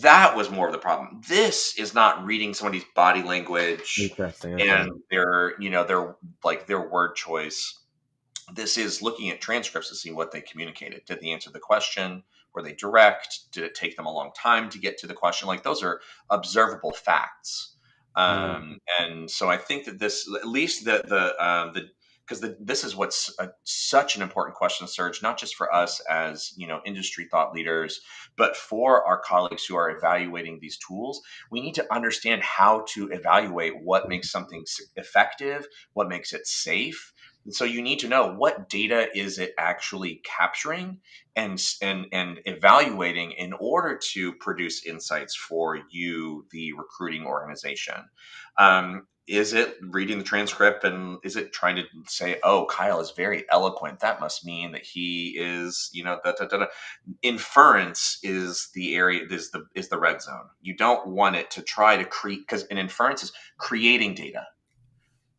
that was more of the problem. This is not reading somebody's body language Interesting. Okay. and their word choice. This is looking at transcripts to see what they communicated. Did they answer the question? Were they direct? Did it take them a long time to get to the question? Like, those are observable facts. Mm, And so I think that this, at least the because this is what's such an important question, Serge, not just for us as industry thought leaders, but for our colleagues who are evaluating these tools. We need to understand how to evaluate what makes something effective, what makes it safe. And so you need to know, what data is it actually capturing and evaluating in order to produce insights for you, the recruiting organization. Is it reading the transcript, and is it trying to say, "Oh, Kyle is very eloquent. That must mean that he is, da, da, da, da." Inference is the area, is the red zone. You don't want it to try to create, because an inference is creating data.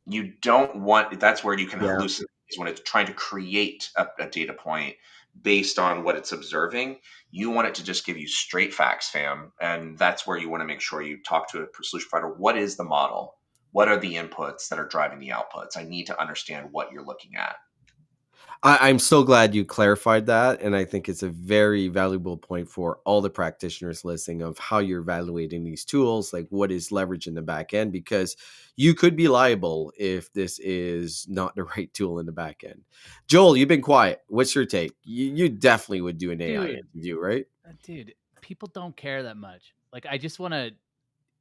You don't want, that's where you can yeah. hallucinate, is when it's trying to create a data point based on what it's observing. You want it to just give you straight facts, fam. And that's where you want to make sure you talk to a solution provider. What is the model? What are the inputs that are driving the outputs? I need to understand what you're looking at. I'm so glad you clarified that. And I think it's a very valuable point for all the practitioners listening of how you're evaluating these tools, like what is leverage in the back end, because you could be liable if this is not the right tool in the back end. Joel, you've been quiet. What's your take? You definitely would do an AI Dude, interview, right? dude, people don't care that much. Like, I just want to.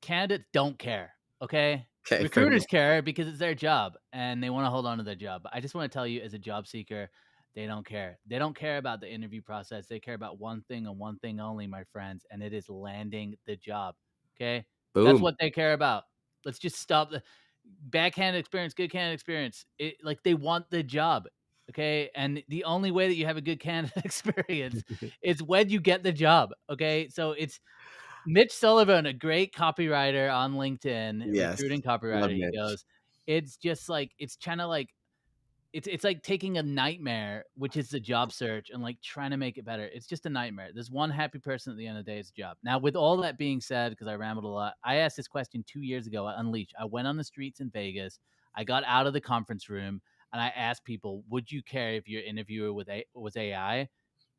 Candidates don't care. Okay. Okay, fair Recruiters enough. care because it's their job and they want to hold on to their job. I just want to tell you, as a job seeker, they don't care. They don't care about the interview process. They care about one thing and one thing only, my friends, and it is landing the job. Okay. That's Boom. what they care about. Let's just stop the bad candidate experience, good candidate experience. Like, they want the job. Okay. And the only way that you have a good candidate experience is when you get the job. Okay. So it's Mitch Sullivan, a great copywriter on LinkedIn, Yes. recruiting copywriter. Love He Mitch. goes, it's just like, it's kind of like, it's like taking a nightmare, which is the job search, and like trying to make it better. It's just a nightmare. There's one happy person at the end of the day, it's a job. Now, with all that being said, because I rambled a lot, I asked this question 2 years ago at Unleash. I went on the streets in Vegas. I got out of the conference room and I asked people, would you care if your interviewer was AI?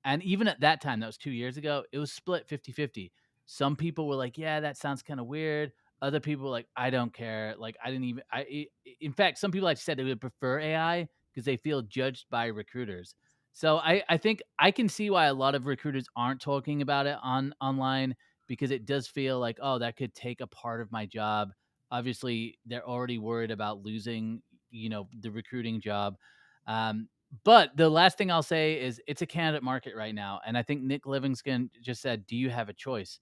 And even at that time, that was 2 years ago, it was split 50-50. Some people were like, yeah, that sounds kind of weird. Other people were like, I don't care. Like, I didn't even, in fact, some people actually said they would prefer AI because they feel judged by recruiters. So I think I can see why a lot of recruiters aren't talking about it online, because it does feel like, oh, that could take a part of my job. Obviously, they're already worried about losing, the recruiting job. Um, but the last thing I'll say is, it's a candidate market right now. And I think Nick Livingston just said, do you have a choice?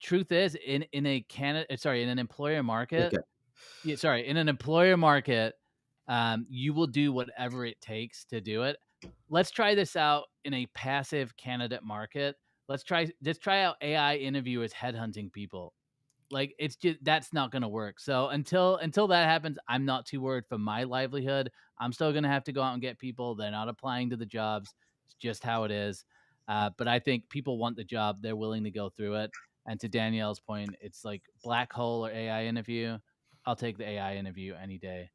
Truth is, in an employer market, Okay. in an employer market, you will do whatever it takes to do it. Let's try this out in a passive candidate market. Let's try out AI interviewers headhunting people. Like, it's just, that's not going to work. So until that happens, I'm not too worried for my livelihood. I'm still going to have to go out and get people. They're not applying to the jobs. It's just how it is. But I think people want the job. They're willing to go through it. And to Danielle's point, it's like black hole or AI interview. I'll take the AI interview any day.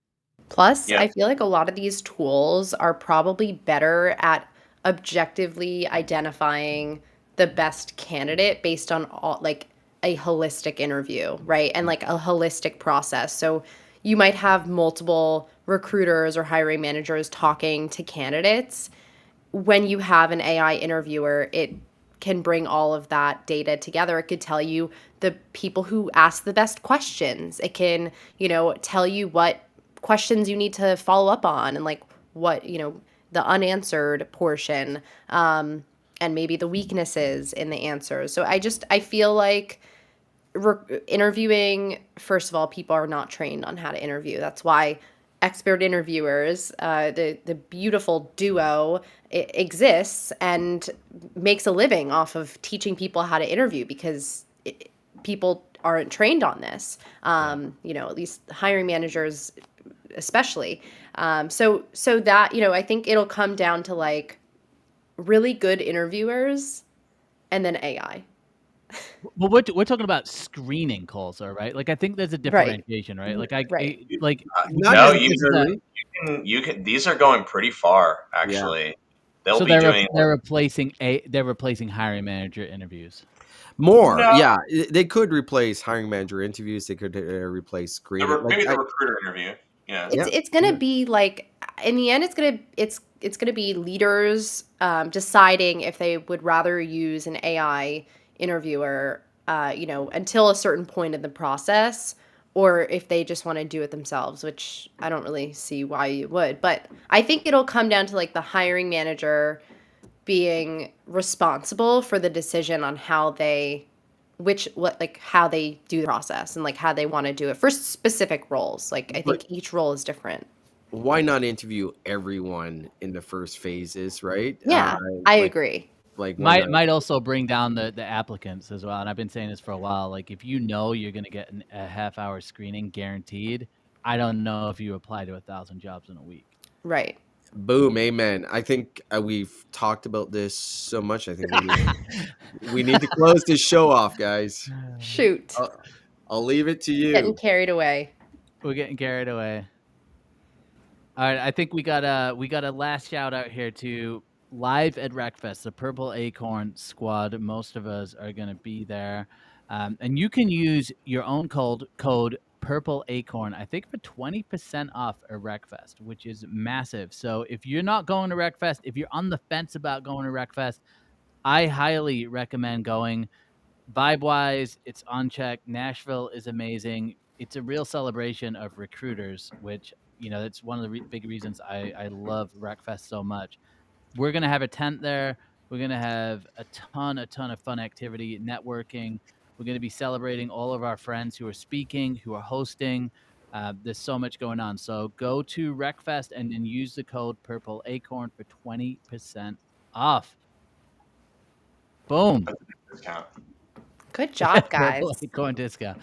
Plus, Yeah. I feel like a lot of these tools are probably better at objectively identifying the best candidate based on all, like, a holistic interview, right? And like a holistic process. So you might have multiple recruiters or hiring managers talking to candidates. When you have an AI interviewer, it can bring all of that data together. It could tell you the people who ask the best questions. It can, tell you what questions you need to follow up on, and like what, the unanswered portion, and maybe the weaknesses in the answers. So I feel like interviewing, first of all, people are not trained on how to interview. That's why expert interviewers, the beautiful duo, exists and makes a living off of teaching people how to interview, because people aren't trained on this. At least hiring managers especially. So that, I think it'll come down to like really good interviewers and then AI. Well, we're talking about screening calls, though, right? Like, I think there's a differentiation, right? Like, Right. Not No, necessarily. you can. These are going pretty far, actually. They'll so be doing. they're replacing hiring manager interviews. More, No. yeah. They could replace hiring manager interviews. They could replace screening. Maybe the recruiter interview. Yeah. It's gonna be like, in the end, it's gonna be leaders deciding if they would rather use an AI interviewer, until a certain point in the process, or if they just want to do it themselves, which I don't really see why you would. But I think it'll come down to like the hiring manager being responsible for the decision on how they how they do the process, and like how they want to do it for specific roles. Like I think each role is different. Why not interview everyone in the first phases, right? Yeah, I agree. Like Might also bring down the applicants as well. And I've been saying this for a while. Like, if you're going to get a half-hour screening guaranteed, I don't know if you apply to 1,000 jobs in a week. Right. Boom, amen. I think we've talked about this so much. I think we need to close this show off, guys. Shoot. I'll leave it to you. Getting carried away. We're getting carried away. All right, I think we got a last shout out here to Live at Wreckfest, the Purple Acorn Squad. Most of us are going to be there, and you can use your own code Purple Acorn, I think, for 20% off at Wreckfest, which is massive. So if you're not going to Wreckfest, if you're on the fence about going to Wreckfest, I highly recommend going. Vibe-wise, it's on check. Nashville is amazing. It's a real celebration of recruiters, which, that's one of the big reasons I love Wreckfest so much. We're going to have a tent there. We're going to have a ton of fun activity, networking. We're going to be celebrating all of our friends who are speaking, who are hosting. There's so much going on. So go to Wreckfest and then use the code Purple Acorn for 20% off. Boom. Discount. Good job, guys. Purple Acorn discount.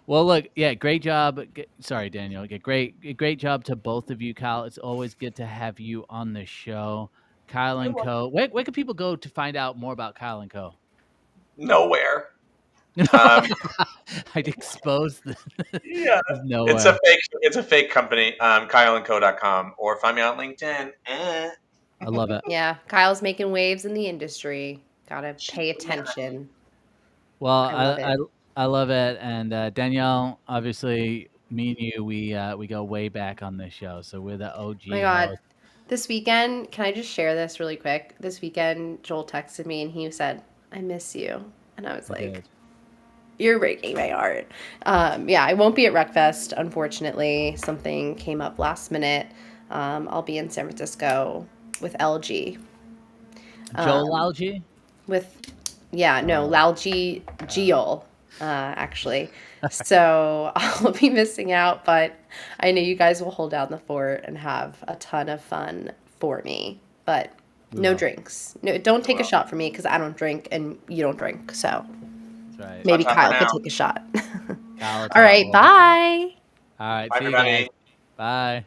Well, look, yeah, great job. Sorry, Danielle. Great job to both of you, Kyle. It's always good to have you on the show. Kyle and Co. Where can people go to find out more about Kyle and Co? Nowhere. I'd expose the Yeah, nowhere. It's a fake company. KyleandCo.com, or find me on LinkedIn. I love it. Yeah, Kyle's making waves in the industry. Gotta pay attention. Well, I love it. And Danielle, obviously, me and you, we go way back on this show, so we're the OG. Oh my God. This weekend, can I just share this really quick? This weekend, Joel texted me and he said, "I miss you," and I was like, "You're breaking my heart." Yeah, I won't be at Wreckfest, unfortunately. Something came up last minute. I'll be in San Francisco with Lalgee. Joel Lalgee? Lalgee Geol, actually. So I'll be missing out, but I know you guys will hold down the fort and have a ton of fun for me. But no drinks. No, don't take a shot for me because I don't drink and you don't drink. So that's right. Maybe Kyle could take a shot. All right, bye. All right, bye, see you everybody. guys. Bye.